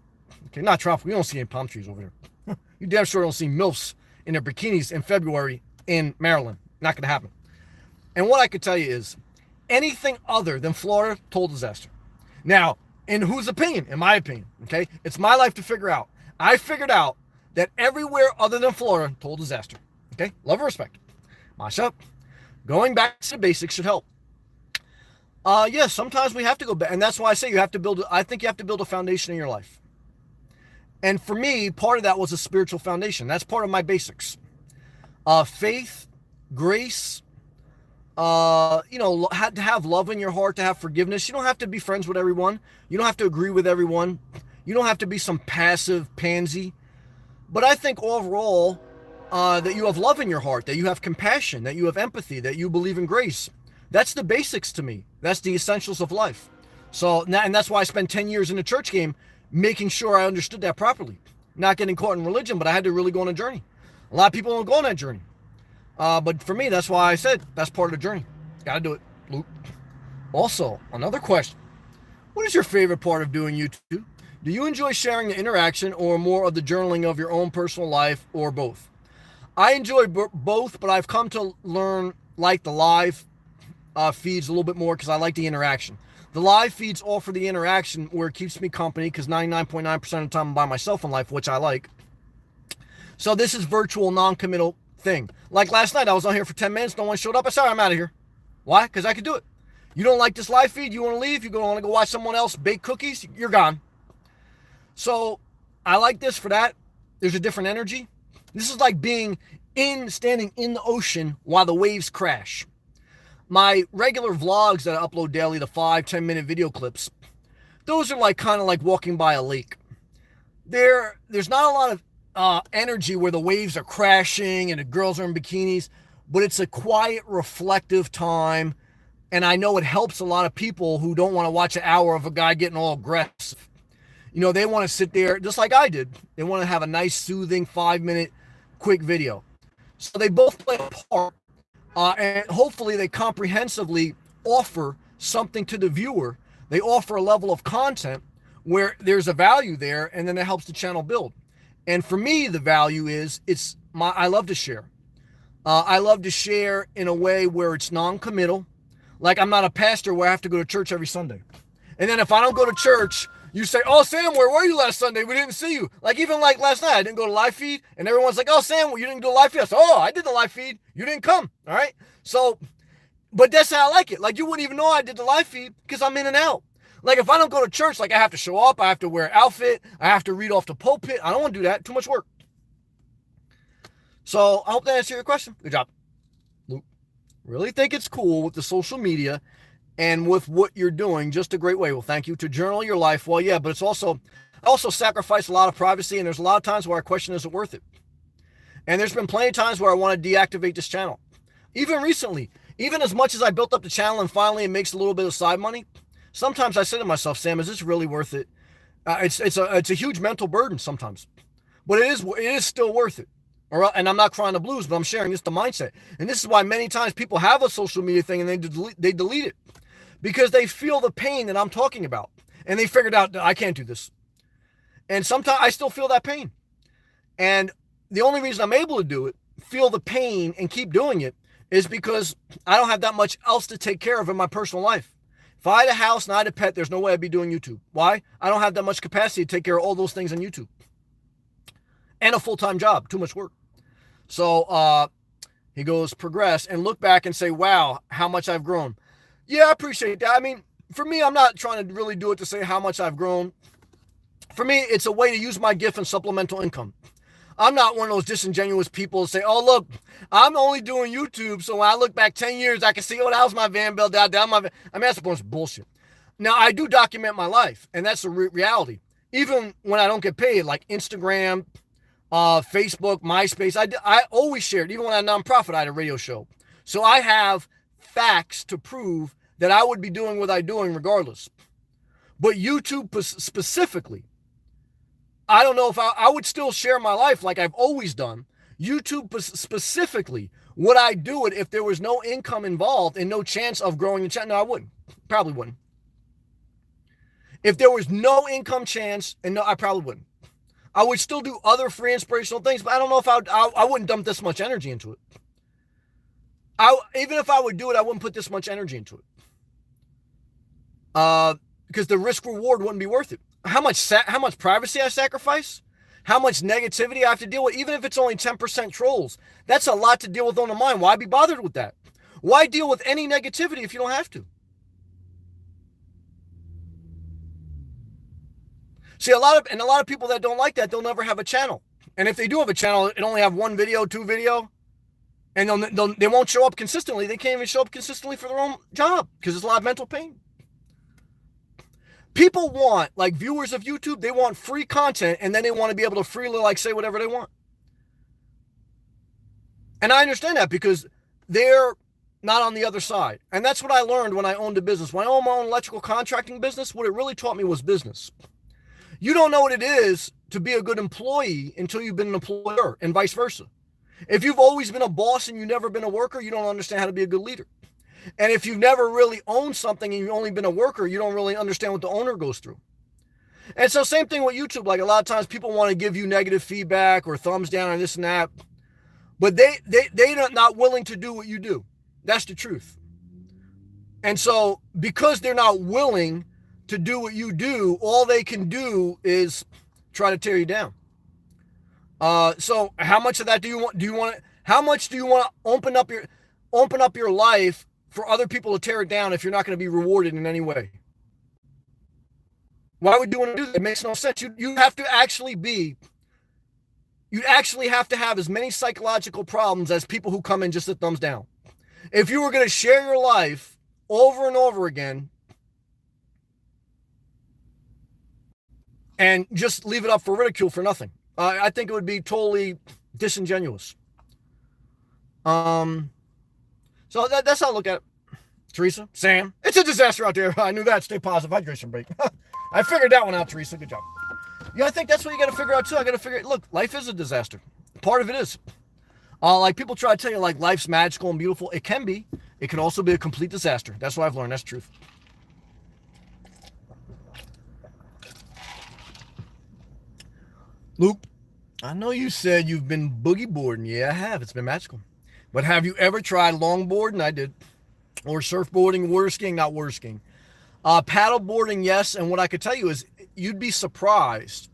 Speaker 1: Okay, not tropical. You don't see any palm trees over there. You damn sure don't see MILFs in their bikinis in February in Maryland. Not going to happen. And what I could tell you is, anything other than Florida, total disaster. Now, in whose opinion? In my opinion, okay? It's my life to figure out. I figured out that everywhere other than Florida, total disaster. Okay? Love and respect. Mash up. Going back to the basics should help. Yeah, sometimes we have to go back. And that's why I say I think you have to build a foundation in your life. And for me, part of that was a spiritual foundation. That's part of my basics. Faith, grace, had to have love in your heart, to have forgiveness. You don't have to be friends with everyone. You don't have to agree with everyone. You don't have to be some passive pansy. But I think overall, that you have love in your heart, that you have compassion, that you have empathy, that you believe in grace. That's the basics to me. That's the essentials of life. So, and that's why I spent 10 years in the church game, making sure I understood that properly. Not getting caught in religion, but I had to really go on a journey. A lot of people don't go on that journey. But for me, that's why I said that's part of the journey. Got to do it, Luke. Also, another question. What is your favorite part of doing YouTube? Do you enjoy sharing the interaction or more of the journaling of your own personal life, or both? I enjoy both, but I've come to like the live feeds a little bit more because I like the interaction. The live feeds offer the interaction where it keeps me company because 99.9% of the time I'm by myself in life, which I like. So this is virtual, non-committal thing. Like last night, I was on here for 10 minutes. No one showed up. I said, I'm out of here. Why? Because I could do it. You don't like this live feed? You want to leave? You want to go watch someone else bake cookies? You're gone. So I like this for that. There's a different energy. This is like standing in the ocean while the waves crash. My regular vlogs that I upload daily, the 5-10 minute video clips, those are like kind of like walking by a lake. There's not a lot of energy where the waves are crashing and the girls are in bikinis, but it's a quiet, reflective time. And I know it helps a lot of people who don't want to watch an hour of a guy getting all aggressive. They want to sit there just like I did. They want to have a nice, soothing 5-minute quick video. So they both play a part. And hopefully they comprehensively offer something to the viewer. They offer a level of content where there's a value there, and then it helps the channel build. And for me, the value is I love to share. I love to share in a way where it's non-committal. Like I'm not a pastor where I have to go to church every Sunday. And then if I don't go to church, you say, oh, Sam, where were you last Sunday? We didn't see you. Like even like last night, I didn't go to live feed. And everyone's like, oh, Sam, you didn't do a live feed. I said, oh, I did the live feed. You didn't come. All right. So, but that's how I like it. Like you wouldn't even know I did the live feed because I'm in and out. Like if I don't go to church, like I have to show up. I have to wear an outfit. I have to read off the pulpit. I don't want to do that. Too much work. So I hope that answered your question. Good job. Luke, really think it's cool with the social media and with what you're doing, just a great way. Well, thank you. To journal your life. Well, yeah, but it's I also sacrifice a lot of privacy, and there's a lot of times where our question isn't worth it. And there's been plenty of times where I want to deactivate this channel. Even recently, even as much as I built up the channel and finally it makes a little bit of side money, sometimes I say to myself, Sam, is this really worth it? It's a huge mental burden sometimes, but it is still worth it. And I'm not crying the blues, but I'm sharing this the mindset. And this is why many times people have a social media thing and they delete it. Because they feel the pain that I'm talking about. And they figured out that I can't do this. And sometimes I still feel that pain. And the only reason I'm able to do it, feel the pain and keep doing it, is because I don't have that much else to take care of in my personal life. If I had a house and I had a pet, there's no way I'd be doing YouTube. Why? I don't have that much capacity to take care of all those things on YouTube. And a full-time job. Too much work. So he goes, progress and look back and say, wow, how much I've grown. Yeah, I appreciate that. I mean, for me, I'm not trying to really do it to say how much I've grown. For me, it's a way to use my gift and supplemental income. I'm not one of those disingenuous people who say, oh, look, I'm only doing YouTube, so when I look back 10 years, I can see, oh, that was my van bill, that my van. I mean, that's a bunch of bullshit. Now, I do document my life, and that's the reality. Even when I don't get paid, like Instagram, Facebook, MySpace, I always shared. Even when I had a nonprofit, I had a radio show. So I have facts to prove that I would be doing what I'm doing regardless. But YouTube specifically, I don't know if I would still share my life like I've always done. YouTube specifically, would I do it if there was no income involved and no chance of growing the channel? No, I wouldn't. Probably wouldn't. If there was no income chance, and no, I probably wouldn't. I would still do other free inspirational things, but I don't know if I wouldn't dump this much energy into it. Even if I would do it, I wouldn't put this much energy into it. Because the risk reward wouldn't be worth it. How much privacy I sacrifice, how much negativity I have to deal with, even if it's only 10% trolls, that's a lot to deal with on the mind. Why be bothered with that? Why deal with any negativity if you don't have to? See, a lot of people that don't like that, they'll never have a channel. And if they do have a channel, it only have one video, two video, and they won't show up consistently. They can't even show up consistently for their own job because it's a lot of mental pain. People want, like viewers of YouTube, they want free content, and then they want to be able to freely like say whatever they want. And I understand that because they're not on the other side. And that's what I learned when I owned a business. When I owned my own electrical contracting business, what it really taught me was business. You don't know what it is to be a good employee until you've been an employer, and vice versa. If you've always been a boss and you've never been a worker, you don't understand how to be a good leader. And if you've never really owned something and you've only been a worker, you don't really understand what the owner goes through. And so same thing with YouTube. Like a lot of times people want to give you negative feedback or thumbs down or this and that, but they're not willing to do what you do. That's the truth. And so because they're not willing to do what you do, all they can do is try to tear you down. So how much of that do you want? How much do you want to open up your life for other people to tear it down if you're not going to be rewarded in any way? Why would you want to do that? It makes no sense. You'd actually have to have as many psychological problems as people who come in just a thumbs down. If you were going to share your life over and over again and just leave it up for ridicule for nothing, I think it would be totally disingenuous. So that's how I look at it. Teresa, Sam, it's a disaster out there. I knew that. Stay positive. Hydration break. I figured that one out, Teresa. Good job. Yeah, I think that's what you got to figure out too. I got to figure. Look, life is a disaster. Part of it is. Like people try to tell you, like life's magical and beautiful. It can be. It can also be a complete disaster. That's what I've learned. That's the truth. Luke, I know you said you've been boogie boarding. Yeah, I have. It's been magical. But have you ever tried longboarding? I did. Or surfboarding, water skiing, not water skiing. Paddle boarding, yes. And what I could tell you is you'd be surprised.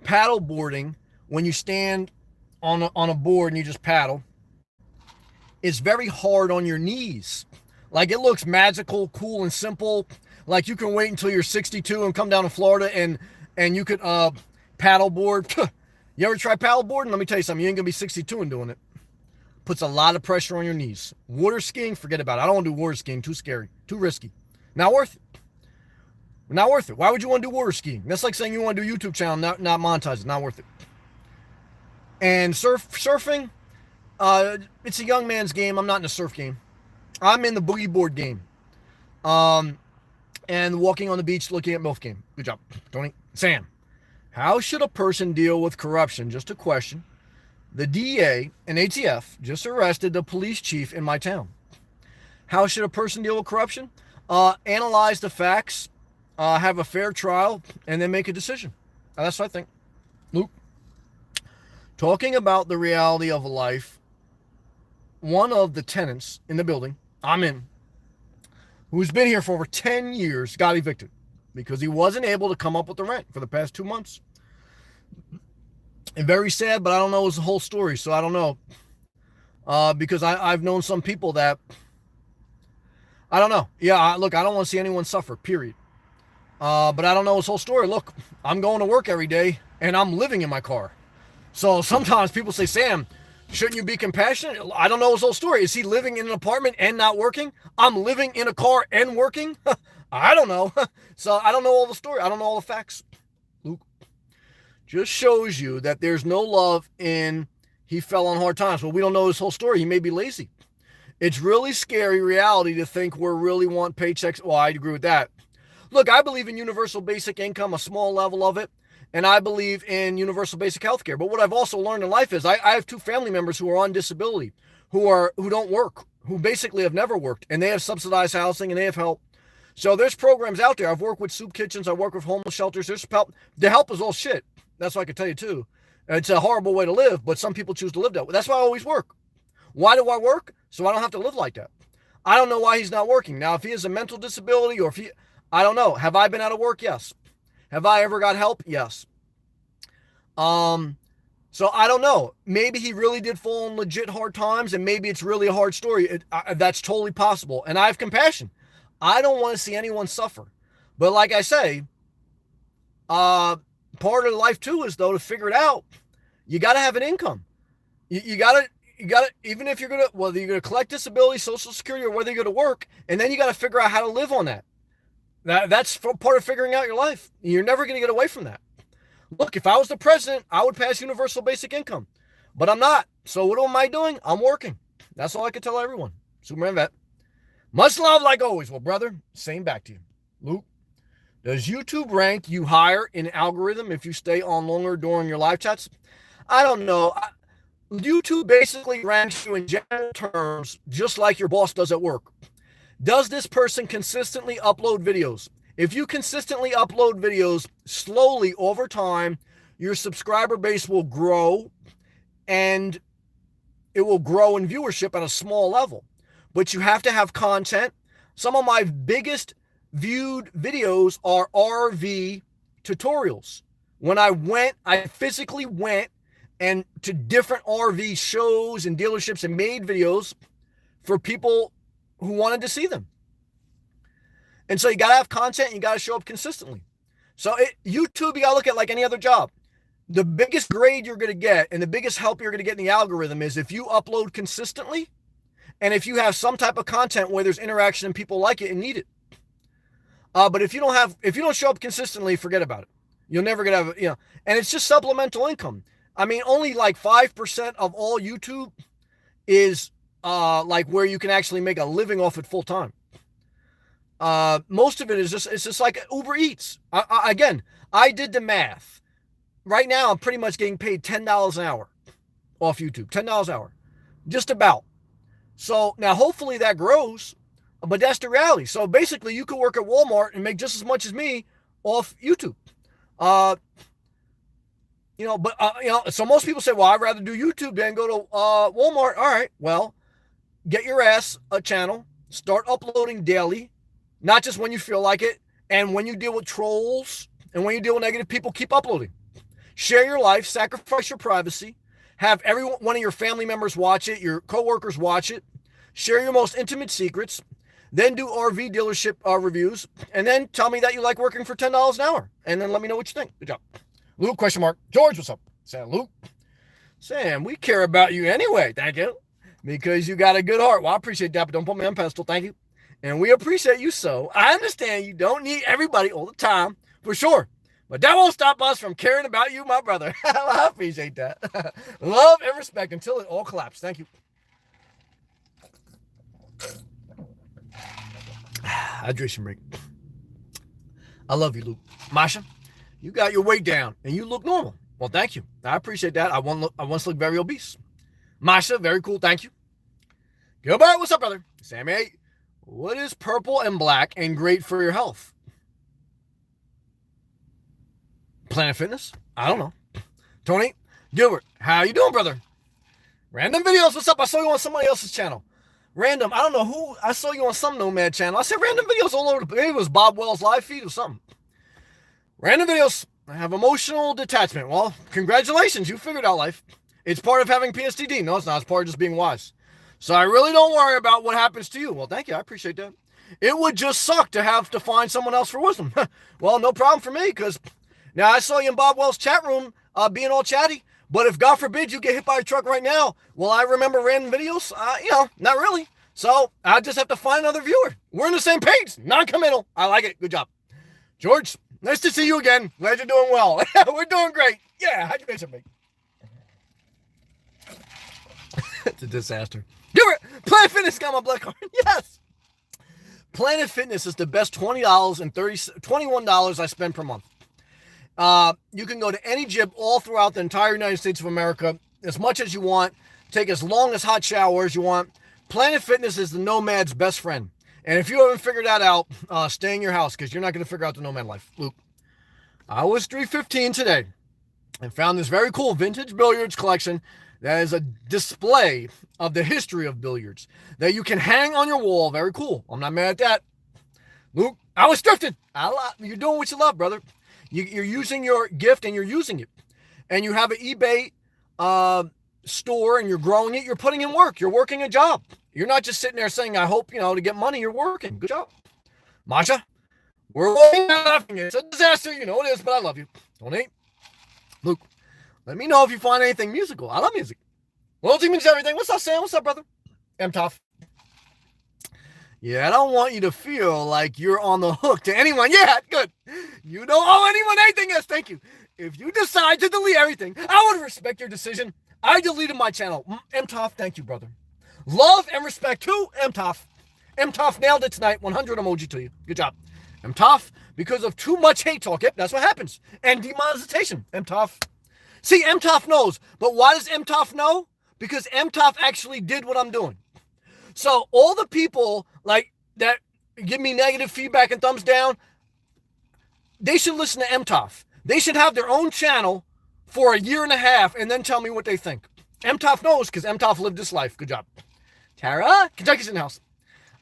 Speaker 1: Paddle boarding, when you stand on a board and you just paddle, is very hard on your knees. Like it looks magical, cool, and simple. Like you can wait until you're 62 and come down to Florida and you could paddle board. You ever try paddle boarding? Let me tell you something. You ain't gonna be 62 and doing it. Puts a lot of pressure on your knees. Water skiing, forget about it. I don't want to do water skiing. Too scary. Too risky. Not worth it. Not worth it. Why would you want to do water skiing? That's like saying you want to do a YouTube channel, not monetize it. Not worth it. And surfing, it's a young man's game. I'm not in the surf game. I'm in the boogie board game. And walking on the beach looking at MILF game. Good job, Tony. Sam, how should a person deal with corruption? Just a question. The DEA and ATF just arrested the police chief in my town. How should a person deal with corruption? Analyze the facts, have a fair trial, and then make a decision. That's what I think. Luke, talking about the reality of life, one of the tenants in the building I'm in, who's been here for over 10 years, got evicted because he wasn't able to come up with the rent for the past 2 months. And very sad, but I don't know his whole story, so I don't know. Because I've known some people that, I don't know. Yeah, look, I don't want to see anyone suffer, period. But I don't know his whole story. Look, I'm going to work every day, and I'm living in my car. So sometimes people say, Sam, shouldn't you be compassionate? I don't know his whole story. Is he living in an apartment and not working? I'm living in a car and working? I don't know. So I don't know all the story. I don't know all the facts. Luke. Just shows you that there's no love in he fell on hard times. Well, we don't know his whole story. He may be lazy. It's really scary reality to think we really want paychecks. Well, I agree with that. Look, I believe in universal basic income, a small level of it, and I believe in universal basic health care. But what I've also learned in life is I have two family members who are on disability, who don't work, who basically have never worked, and they have subsidized housing and they have help. So there's programs out there. I've worked with soup kitchens. I work with homeless shelters. There's help. The help is all shit. That's what I can tell you too. It's a horrible way to live, but some people choose to live that way. That's why I always work. Why do I work? So I don't have to live like that. I don't know why he's not working. Now, if he has a mental disability or if he, I don't know. Have I been out of work? Yes. Have I ever got help? Yes. So I don't know. Maybe he really did fall in legit hard times, and maybe it's really a hard story. That's totally possible. And I have compassion. I don't want to see anyone suffer. But like I say, part of life too is though to figure it out. You got to have an income. You got to, even if you're going to, whether you're going to collect disability, Social Security, or whether you're going to work, and then you got to figure out how to live on that. That's part of figuring out your life. You're never going to get away from that. Look, if I was the president, I would pass universal basic income, but I'm not. So what am I doing? I'm working. That's all I can tell everyone. Superman Vet. Much love like always. Well, brother, same back to you. Luke, does YouTube rank you higher in algorithm if you stay on longer during your live chats? I don't know. YouTube basically ranks you in general terms, just like your boss does at work. Does this person consistently upload videos? If you consistently upload videos slowly over time, your subscriber base will grow, and it will grow in viewership at a small level. But you have to have content. Some of my biggest viewed videos are RV tutorials. When I physically went and to different RV shows and dealerships and made videos for people who wanted to see them. And so you got to have content and you got to show up consistently. So YouTube, you got to look at like any other job. The biggest grade you're going to get and the biggest help you're going to get in the algorithm is if you upload consistently and if you have some type of content where there's interaction and people like it and need it. But if you don't show up consistently, forget about it. You'll never get and it's just supplemental income. I mean, only like 5% of all YouTube is like where you can actually make a living off it full time. Most of it is it's just like Uber Eats. Again, I did the math. Right now, I'm pretty much getting paid $10 an hour off YouTube. $10 an hour. Just about. So now hopefully that grows, but that's the reality. So basically you could work at Walmart and make just as much as me off YouTube. So most people say, well, I'd rather do YouTube than go to Walmart. All right, well, get your ass a channel, start uploading daily, not just when you feel like it, and when you deal with trolls and when you deal with negative people, keep uploading. Share your life, sacrifice your privacy, have every one of your family members watch it, your coworkers watch it, share your most intimate secrets, then do RV dealership reviews, and then tell me that you like working for $10 an hour, and then let me know what you think. Good job. Luke, question mark. George, what's up? Sam, Luke. Sam, we care about you anyway. Thank you. Because you got a good heart. Well, I appreciate that, but don't put me on pedestal. Thank you. And we appreciate you so. I understand you don't need everybody all the time, for sure. But that won't stop us from caring about you, my brother. I appreciate that. Love and respect until it all collapses. Thank you. Hydration break. I love you, Luke. Masha, you got your weight down and you look normal. Well, thank you. I appreciate that. I once looked very obese. Masha, very cool. Thank you. Gilbert, what's up, brother? Sammy, what is purple and black and great for your health? Planet Fitness? I don't know. Tony, Gilbert, how you doing, brother? Random videos, what's up? I saw you on somebody else's channel. Random, I don't know who. I saw you on some Nomad channel. I said random videos all over the place. Maybe it was Bob Wells live feed or something. Random videos. I have emotional detachment. Well, congratulations. You figured out life. It's part of having PSTD. No, it's not. It's part of just being wise. So I really don't worry about what happens to you. Well, thank you. I appreciate that. It would just suck to have to find someone else for wisdom. Well, no problem for me, because now I saw you in Bob Wells' chat room being all chatty. But if, God forbid, you get hit by a truck right now, will I remember random videos? Not really. So I just have to find another viewer. We're on the same page. Non-committal. I like it. Good job. George, nice to see you again. Glad you're doing well. We're doing great. Yeah, hydration break. It's a disaster. Planet Fitness got my black card. Yes. Planet Fitness is the best $21 I spend per month. You can go to any gym all throughout the entire United States of America as much as you want. Take as long as hot shower as you want. Planet Fitness is the nomad's best friend. And if you haven't figured that out, stay in your house because you're not going to figure out the nomad life. Luke, I was 315 today and found this very cool vintage billiards collection that is a display of the history of billiards that you can hang on your wall. Very cool. I'm not mad at that. Luke, I was thrifted. You're doing what you love, brother. You're using your gift and you're using it. And you have an eBay store and you're growing it. You're putting in work. You're working a job. You're not just sitting there saying, I hope, to get money. You're working. Good job. Masha, we're laughing. It's a disaster. You know it is, but I love you. Donate. Luke, let me know if you find anything musical. I love music. Loyalty means everything. What's up, Sam? What's up, brother? M-Toff. Yeah, I don't want you to feel like you're on the hook to anyone. Yeah, good. You don't owe anyone anything. Yes, thank you. If you decide to delete everything, I would respect your decision. I deleted my channel. M-Toff, thank you, brother. Love and respect to M-Toff. M-Toff nailed it tonight. 100 emoji to you. Good job. M-Toff, because of too much hate talk. Yep, that's what happens. And demonetization. M-Toff. See, M-Toff knows. But why does M-Toff know? Because M-Toff actually did what I'm doing. So all the people like that give me negative feedback and thumbs down, they should listen to M-Toff. They should have their own channel for a year and a half and then tell me what they think. M-Toff knows because M-Toff lived this life. Good job. Tara, Kentucky's in the house.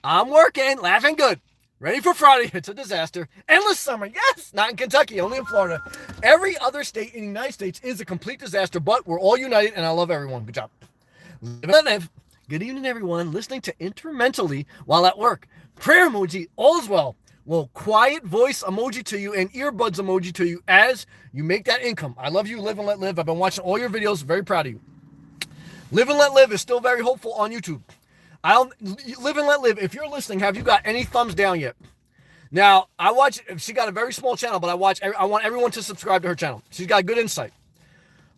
Speaker 1: I'm working, laughing good. Ready for Friday. It's a disaster. Endless summer. Yes, not in Kentucky, only in Florida. Every other state in the United States is a complete disaster, but we're all united and I love everyone. Good job. Live. Good evening, everyone. Listening to intermentally while at work. Prayer emoji, all is well. Well, quiet voice emoji to you and earbuds emoji to you as you make that income. I love you. Live and let live. I've been watching all your videos. Very proud of you. Live and let live is still very hopeful on YouTube. Live and let live. If you're listening, have you got any thumbs down yet? Now, she got a very small channel, but I want everyone to subscribe to her channel. She's got good insight.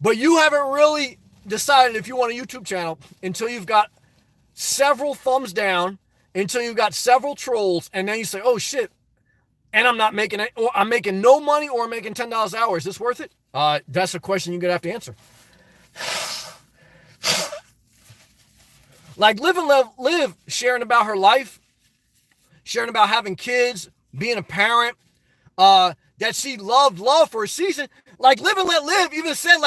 Speaker 1: But you haven't really decided if you want a YouTube channel until you've got several thumbs down, until you've got several trolls, and then you say, oh shit, and I'm not making it, or I'm making no money, or I'm making $10 an hour. Is this worth it? That's a question you're going to have to answer. Like Live and Live, sharing about her life, sharing about having kids, being a parent, that she loved for a season. Like Live and Let Live even said,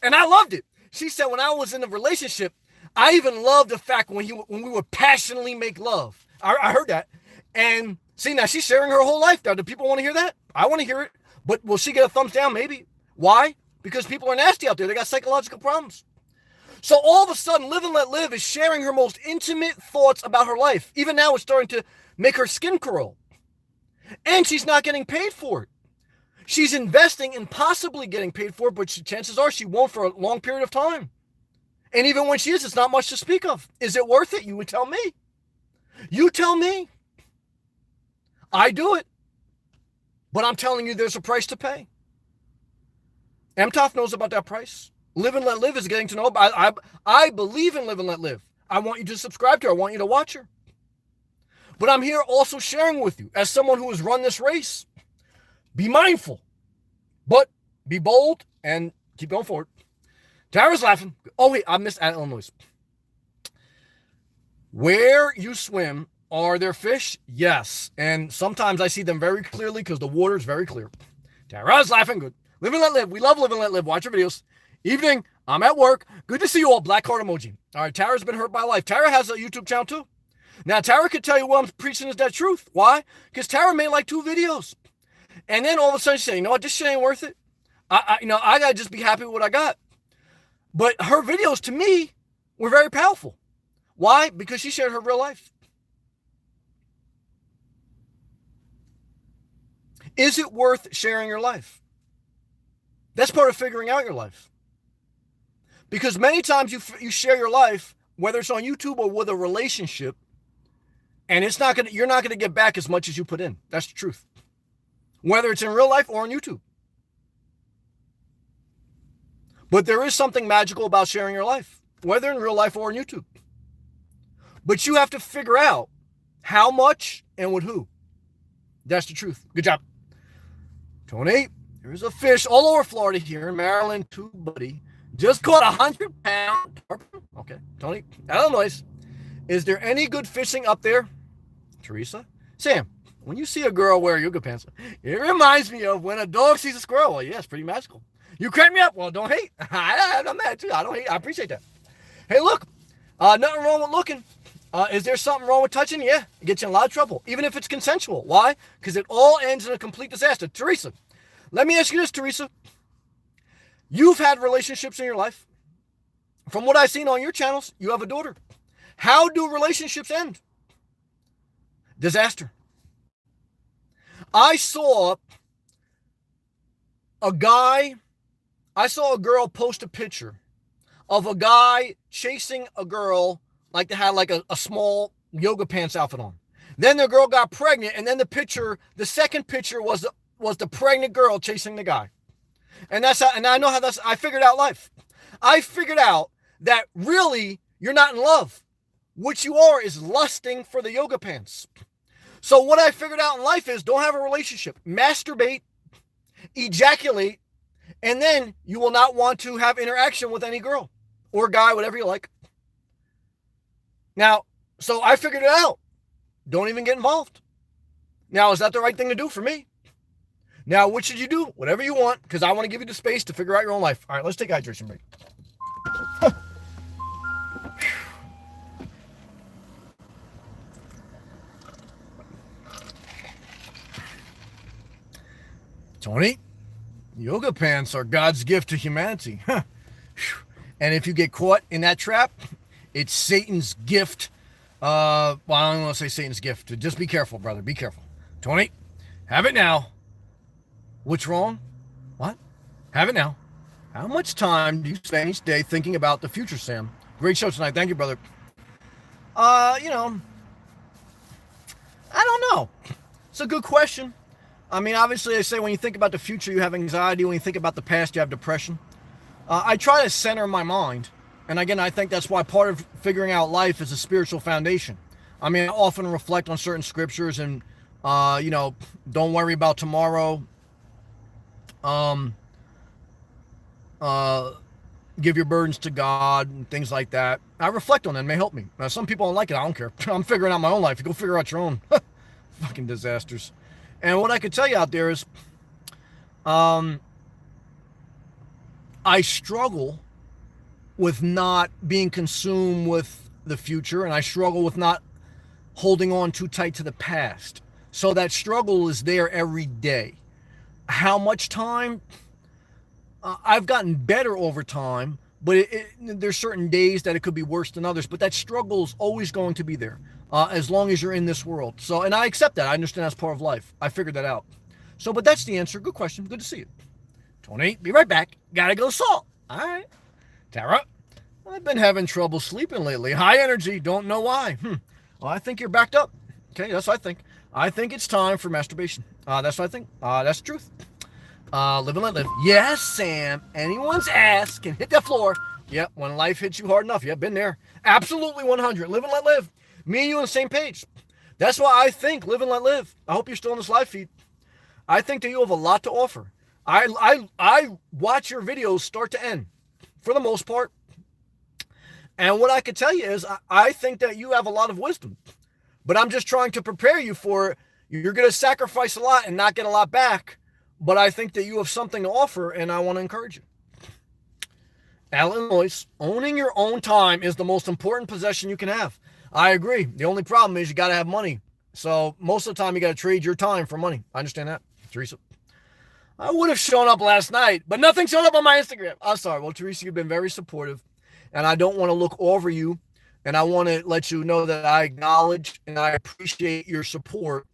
Speaker 1: and I loved it. She said, when I was in a relationship, I even loved the fact when we would passionately make love. I heard that. And see, now she's sharing her whole life now. Do people want to hear that? I want to hear it. But will she get a thumbs down? Maybe. Why? Because people are nasty out there. They got psychological problems. So all of a sudden, Live and Let Live is sharing her most intimate thoughts about her life. Even now, it's starting to make her skin curl. And she's not getting paid for it. She's investing in possibly getting paid for it, but chances are she won't for a long period of time. And even when she is, it's not much to speak of. Is it worth it? You would tell me. You tell me. I do it. But I'm telling you, there's a price to pay. M-Toff knows about that price. Live and Let Live is getting to know. I believe in Live and Let Live. I want you to subscribe to her. I want you to watch her. But I'm here also sharing with you as someone who has run this race. Be mindful, but be bold and keep going forward. Tara's laughing. Oh, wait, I missed Illinois. Where you swim, are there fish? Yes. And sometimes I see them very clearly because the water is very clear. Tara's laughing. Good. Live and Let Live. We love Live and Let Live. Watch your videos. Evening. I'm at work. Good to see you all. Black heart emoji. All right, Tara's been hurt by life. Tara has a YouTube channel too. Now, Tara could tell you what I'm preaching is that truth. Why? Because Tara made like 2 videos. And then all of a sudden she said, you know what, this shit ain't worth it. I got to just be happy with what I got. But her videos, to me, were very powerful. Why? Because she shared her real life. Is it worth sharing your life? That's part of figuring out your life. Because many times you share your life, whether it's on YouTube or with a relationship, and you're not gonna get back as much as you put in. That's the truth. Whether it's in real life or on YouTube. But there is something magical about sharing your life, whether in real life or on YouTube. But you have to figure out how much and with who. That's the truth. Good job. Tony, there's a fish all over Florida here in Maryland too, buddy. Just caught 100-pound tarpon. Okay, Tony, Illinois. Is there any good fishing up there? Teresa? Sam, when you see a girl wear yoga pants, it reminds me of when a dog sees a squirrel. Well, yeah, it's pretty magical. You crack me up. Well, don't hate. I'm mad too. I don't hate. I appreciate that. Hey, look, nothing wrong with looking. Is there something wrong with touching? Yeah, it gets you in a lot of trouble, even if it's consensual. Why? Because it all ends in a complete disaster. Teresa, let me ask you this, Teresa. You've had relationships in your life. From what I've seen on your channels, you have a daughter. How do relationships end? Disaster. I saw a girl post a picture of a guy chasing a girl like they had like a small yoga pants outfit on. Then the girl got pregnant, and then the second picture was the pregnant girl chasing the guy. And I figured out life. I figured out that really you're not in love. What you are is lusting for the yoga pants. So what I figured out in life is don't have a relationship. Masturbate, ejaculate, and then you will not want to have interaction with any girl or guy, whatever you like. Now, so I figured it out. Don't even get involved. Now, is that the right thing to do for me? Now, what should you do? Whatever you want, because I want to give you the space to figure out your own life. All right, let's take a hydration break. Tony, yoga pants are God's gift to humanity. And if you get caught in that trap, it's Satan's gift. Well, I don't want to say Satan's gift. Just be careful, brother. Be careful. Tony, have it now. What's wrong? What? Have it now. How much time do you spend each day thinking about the future, Sam? Great show tonight. Thank you, brother. I don't know. It's a good question. I mean, obviously, I say when you think about the future, you have anxiety. When you think about the past, you have depression. I try to center my mind. And again, I think that's why part of figuring out life is a spiritual foundation. I mean, I often reflect on certain scriptures and, don't worry about tomorrow. Give your burdens to God and things like that. I reflect on that. It may help me. Now, some people don't like it. I don't care. I'm figuring out my own life. You go figure out your own. Fucking disasters. And what I could tell you out there is, I struggle with not being consumed with the future, and I struggle with not holding on too tight to the past. So that struggle is there every day. How much time? I've gotten better over time, but there's certain days that it could be worse than others, but that struggle is always going to be there as long as you're in this world. So, and I accept that. I understand that's part of life. I figured that out. So, but that's the answer. Good question. Good to see you. Tony, be right back. Gotta go salt. All right. Tara, I've been having trouble sleeping lately. High energy. Don't know why. Well, I think you're backed up. Okay, that's what I think. I think it's time for masturbation. That's what I think. That's the truth. Live and let live. Yes, Sam. Anyone's ass can hit that floor. Yep, when life hits you hard enough. Yep, been there. Absolutely 100. Live and let live. Me and you on the same page. That's why I think live and let live. I hope you're still on this live feed. I think that you have a lot to offer. I watch your videos start to end, for the most part. And what I could tell you is I think that you have a lot of wisdom. But I'm just trying to prepare you for, you're going to sacrifice a lot and not get a lot back. But I think that you have something to offer, and I want to encourage you. Illinois, owning your own time is the most important possession you can have. I agree. The only problem is you got to have money. So most of the time you got to trade your time for money. I understand that, Teresa. I would have shown up last night, but nothing showed up on my Instagram. I'm sorry. Well, Teresa, you've been very supportive, and I don't want to look over you, and I want to let you know that I acknowledge and I appreciate your support.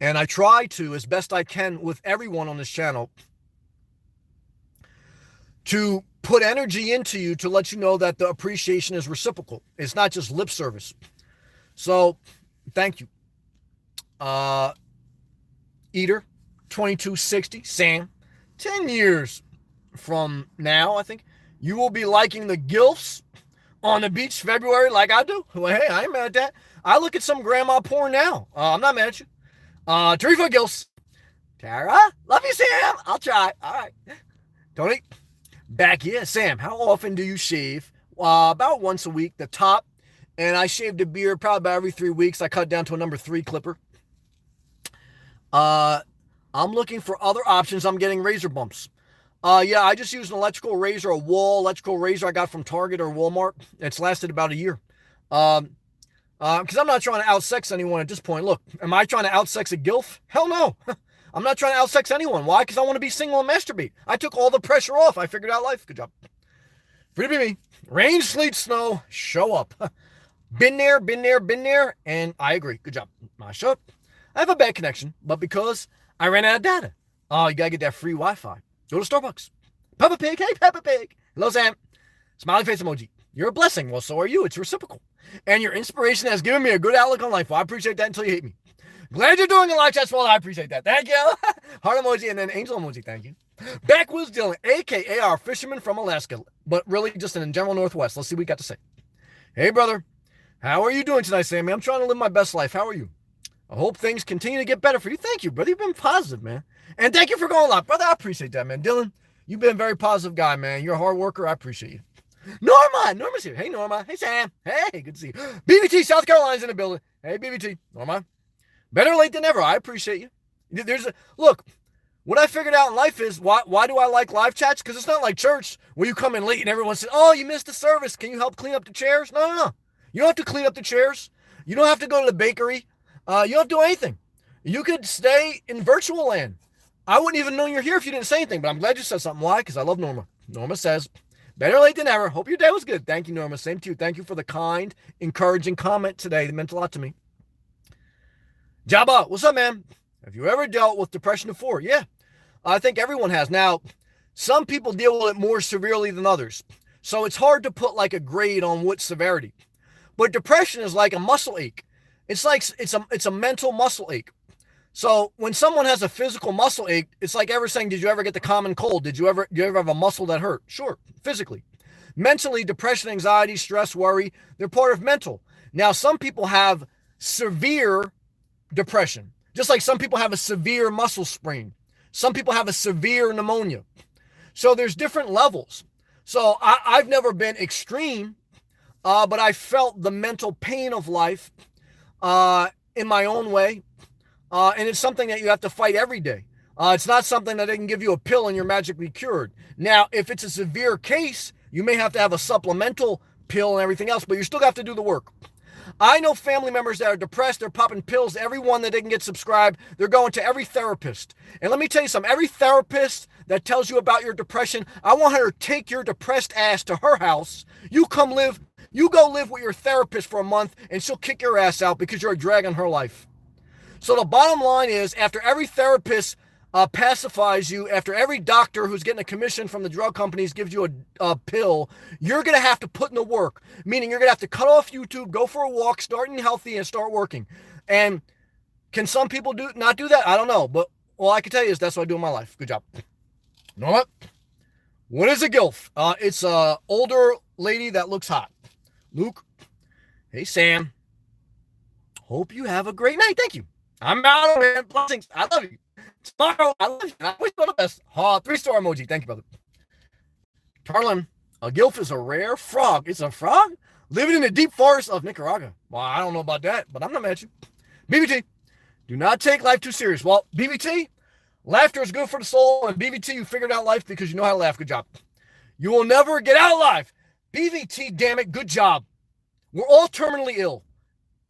Speaker 1: And I try to, as best I can with everyone on this channel, to put energy into you to let you know that the appreciation is reciprocal. It's not just lip service. So, thank you. Eater, 2260, Sam, 10 years from now, I think, you will be liking the gilfs on the beach February like I do. Well, hey, I ain't mad at that. I look at some grandma porn now. I'm not mad at you. Teresa Gills. Tara, love you, Sam. I'll try. All right. Tony, back here. Sam, how often do you shave? About once a week, the top. And I shaved a beard probably about every 3 weeks. I cut down to a number 3 clipper. I'm looking for other options. I'm getting razor bumps. Yeah, I just used an electrical razor, a wall electrical razor I got from Target or Walmart. It's lasted about a year. Because I'm not trying to outsex anyone at this point. Look, am I trying to outsex a gilf? Hell no. I'm not trying to outsex anyone. Why? Because I want to be single and masturbate. I took all the pressure off. I figured out life. Good job. Free to be me. Rain, sleet, snow, show up. Been there, and I agree. Good job. I show up. I have a bad connection, but because I ran out of data. Oh, you gotta get that free Wi-Fi. Go to Starbucks. Peppa Pig, hey Peppa Pig. Hello, Sam. Smiley face emoji. You're a blessing. Well, so are you. It's reciprocal. And your inspiration has given me a good outlook on life. Well, I appreciate that until you hate me. Glad you're doing a live chat, well, I appreciate that. Thank you. Heart emoji and then angel emoji. Thank you. Backwoods Dylan, a.k.a. our fisherman from Alaska, but really just in the general Northwest. Let's see what we got to say. Hey, brother. How are you doing tonight, Sammy? I'm trying to live my best life. How are you? I hope things continue to get better for you. Thank you, brother. You've been positive, man. And thank you for going live. Brother, I appreciate that, man. Dylan, you've been a very positive guy, man. You're a hard worker. I appreciate you. Norma's here. Hey, Norma. Hey, Sam. Hey, good to see you. BBT, South Carolina's in the building. Hey, BBT. Norma. Better late than never. I appreciate you. Look, what I figured out in life is why do I like live chats? Because it's not like church where you come in late and everyone says, oh, you missed the service. Can you help clean up the chairs? No. You don't have to clean up the chairs. You don't have to go to the bakery. You don't have to do anything. You could stay in virtual land. I wouldn't even know you're here if you didn't say anything, but I'm glad you said something. Why? Because I love Norma. Norma says, better late than never. Hope your day was good. Thank you, Norma. Same to you. Thank you for the kind, encouraging comment today. It meant a lot to me. Jabba, what's up, man? Have you ever dealt with depression before? Yeah, I think everyone has. Now, some people deal with it more severely than others. So it's hard to put like a grade on what severity. But depression is like a muscle ache. It's like it's a mental muscle ache. So when someone has a physical muscle ache, it's like ever saying, did you ever get the common cold? Did you ever have a muscle that hurt? Sure, physically. Mentally, depression, anxiety, stress, worry, they're part of mental. Now, some people have severe depression, just like some people have a severe muscle sprain. Some people have a severe pneumonia. So there's different levels. So I've never been extreme, but I felt the mental pain of life in my own way. And it's something that you have to fight every day. It's not something that they can give you a pill and you're magically cured. Now, if it's a severe case, you may have to have a supplemental pill and everything else, but you still have to do the work. I know family members that are depressed. They're popping pills. Everyone that they can get subscribed, they're going to every therapist. And let me tell you something. Every therapist that tells you about your depression, I want her to take your depressed ass to her house. You go live with your therapist for a month, and she'll kick your ass out because you're a drag on her life. So the bottom line is, after every therapist pacifies you, after every doctor who's getting a commission from the drug companies gives you a pill, you're going to have to put in the work, meaning you're going to have to cut off YouTube, go for a walk, start eating healthy, and start working. And can some people not do that? I don't know. But all I can tell you is that's what I do in my life. Good job. You know what is a GILF? It's an older lady that looks hot. Luke. Hey, Sam. Hope you have a great night. Thank you. I'm out of here. Blessings. I love you. Tomorrow, I love you. I wish you all the best. 3-star emoji. Thank you, brother. Tarlin, a gilf is a rare frog. It's a frog living in the deep forest of Nicaragua. Well, I don't know about that, but I'm not mad at you. BBT, do not take life too serious. Well, BBT, laughter is good for the soul, and BBT, you figured out life because you know how to laugh. Good job. You will never get out alive. BBT, damn it, good job. We're all terminally ill,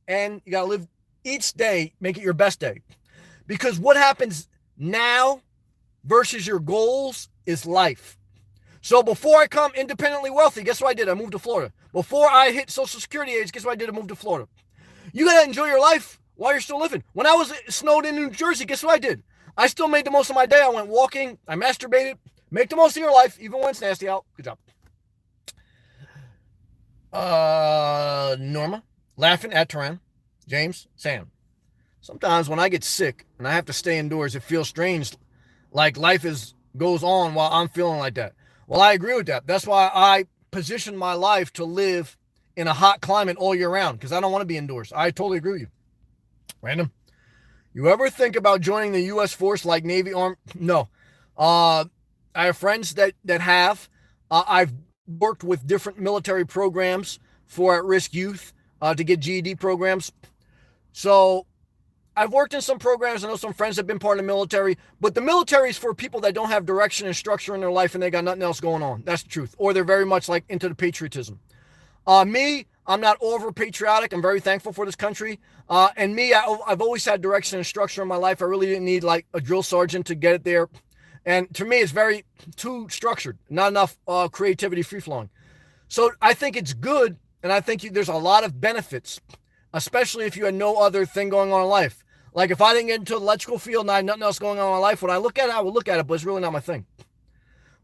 Speaker 1: and you got to live each day, make it your best day. Because what happens now versus your goals is life. So before I come independently wealthy, guess what I did? I moved to Florida. Before I hit Social Security age, guess what I did? I moved to Florida. You got to enjoy your life while you're still living. When I was snowed in New Jersey, guess what I did? I still made the most of my day. I went walking. I masturbated. Make the most of your life, even when it's nasty out. Good job. Norma, laughing at Turan. James, Sam. Sometimes when I get sick and I have to stay indoors, it feels strange, like life goes on while I'm feeling like that. Well, I agree with that. That's why I position my life to live in a hot climate all year round because I don't want to be indoors. I totally agree with you. Random. You ever think about joining the U.S. force like Navy, Army? No. I have friends that have. I've worked with different military programs for at-risk youth to get GED programs. So I've worked in some programs. I know some friends have been part of the military, but the military is for people that don't have direction and structure in their life and they got nothing else going on. That's the truth. Or they're very much like into the patriotism. Me, I'm not over patriotic. I'm very thankful for this country. And me, I've always had direction and structure in my life. I really didn't need like a drill sergeant to get it there. And to me, it's very too structured, not enough creativity, free flowing. So I think it's good. And I think there's a lot of benefits, especially if you had no other thing going on in life. Like if I didn't get into the electrical field and I had nothing else going on in my life, when I look at it, I would look at it, but it's really not my thing.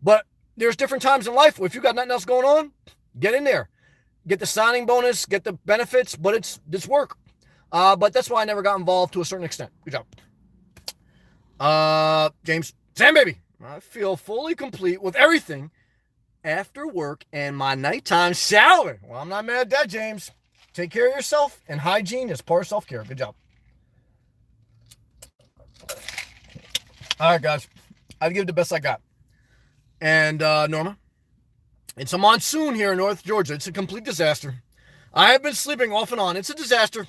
Speaker 1: But there's different times in life where if you got nothing else going on, get in there. Get the signing bonus, get the benefits, but it's work. But that's why I never got involved to a certain extent. Good job. James, Sam baby, I feel fully complete with everything after work and my nighttime shower. Well, I'm not mad at that, James. Take care of yourself, and hygiene is part of self-care. Good job. All right, guys. I'll give it the best I got. And Norma, it's a monsoon here in North Georgia. It's a complete disaster. I have been sleeping off and on. It's a disaster.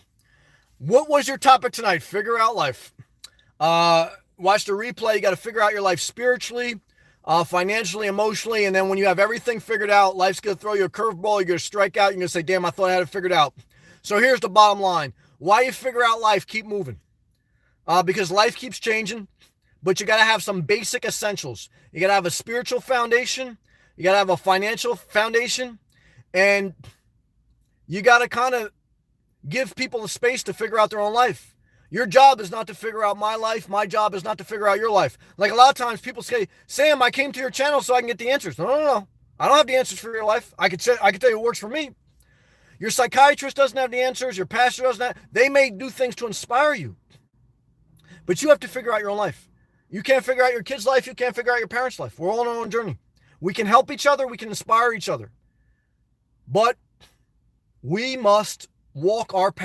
Speaker 1: What was your topic tonight? Figure out life. Watch the replay. You got to figure out your life spiritually, financially, emotionally, and then when you have everything figured out, life's going to throw you a curveball. You're going to strike out. You're going to say, damn, I thought I had it figured out. So here's the bottom line. Why you figure out life, keep moving. Because life keeps changing, but you got to have some basic essentials. You got to have a spiritual foundation. You got to have a financial foundation, and you got to kind of give people a space to figure out their own life. Your job is not to figure out my life. My job is not to figure out your life. Like a lot of times people say, Sam, I came to your channel so I can get the answers. No. I don't have the answers for your life. I can tell you what works for me. Your psychiatrist doesn't have the answers. Your pastor doesn't have. They may do things to inspire you, but you have to figure out your own life. You can't figure out your kid's life. You can't figure out your parents' life. We're all on our own journey. We can help each other. We can inspire each other. But we must walk our path.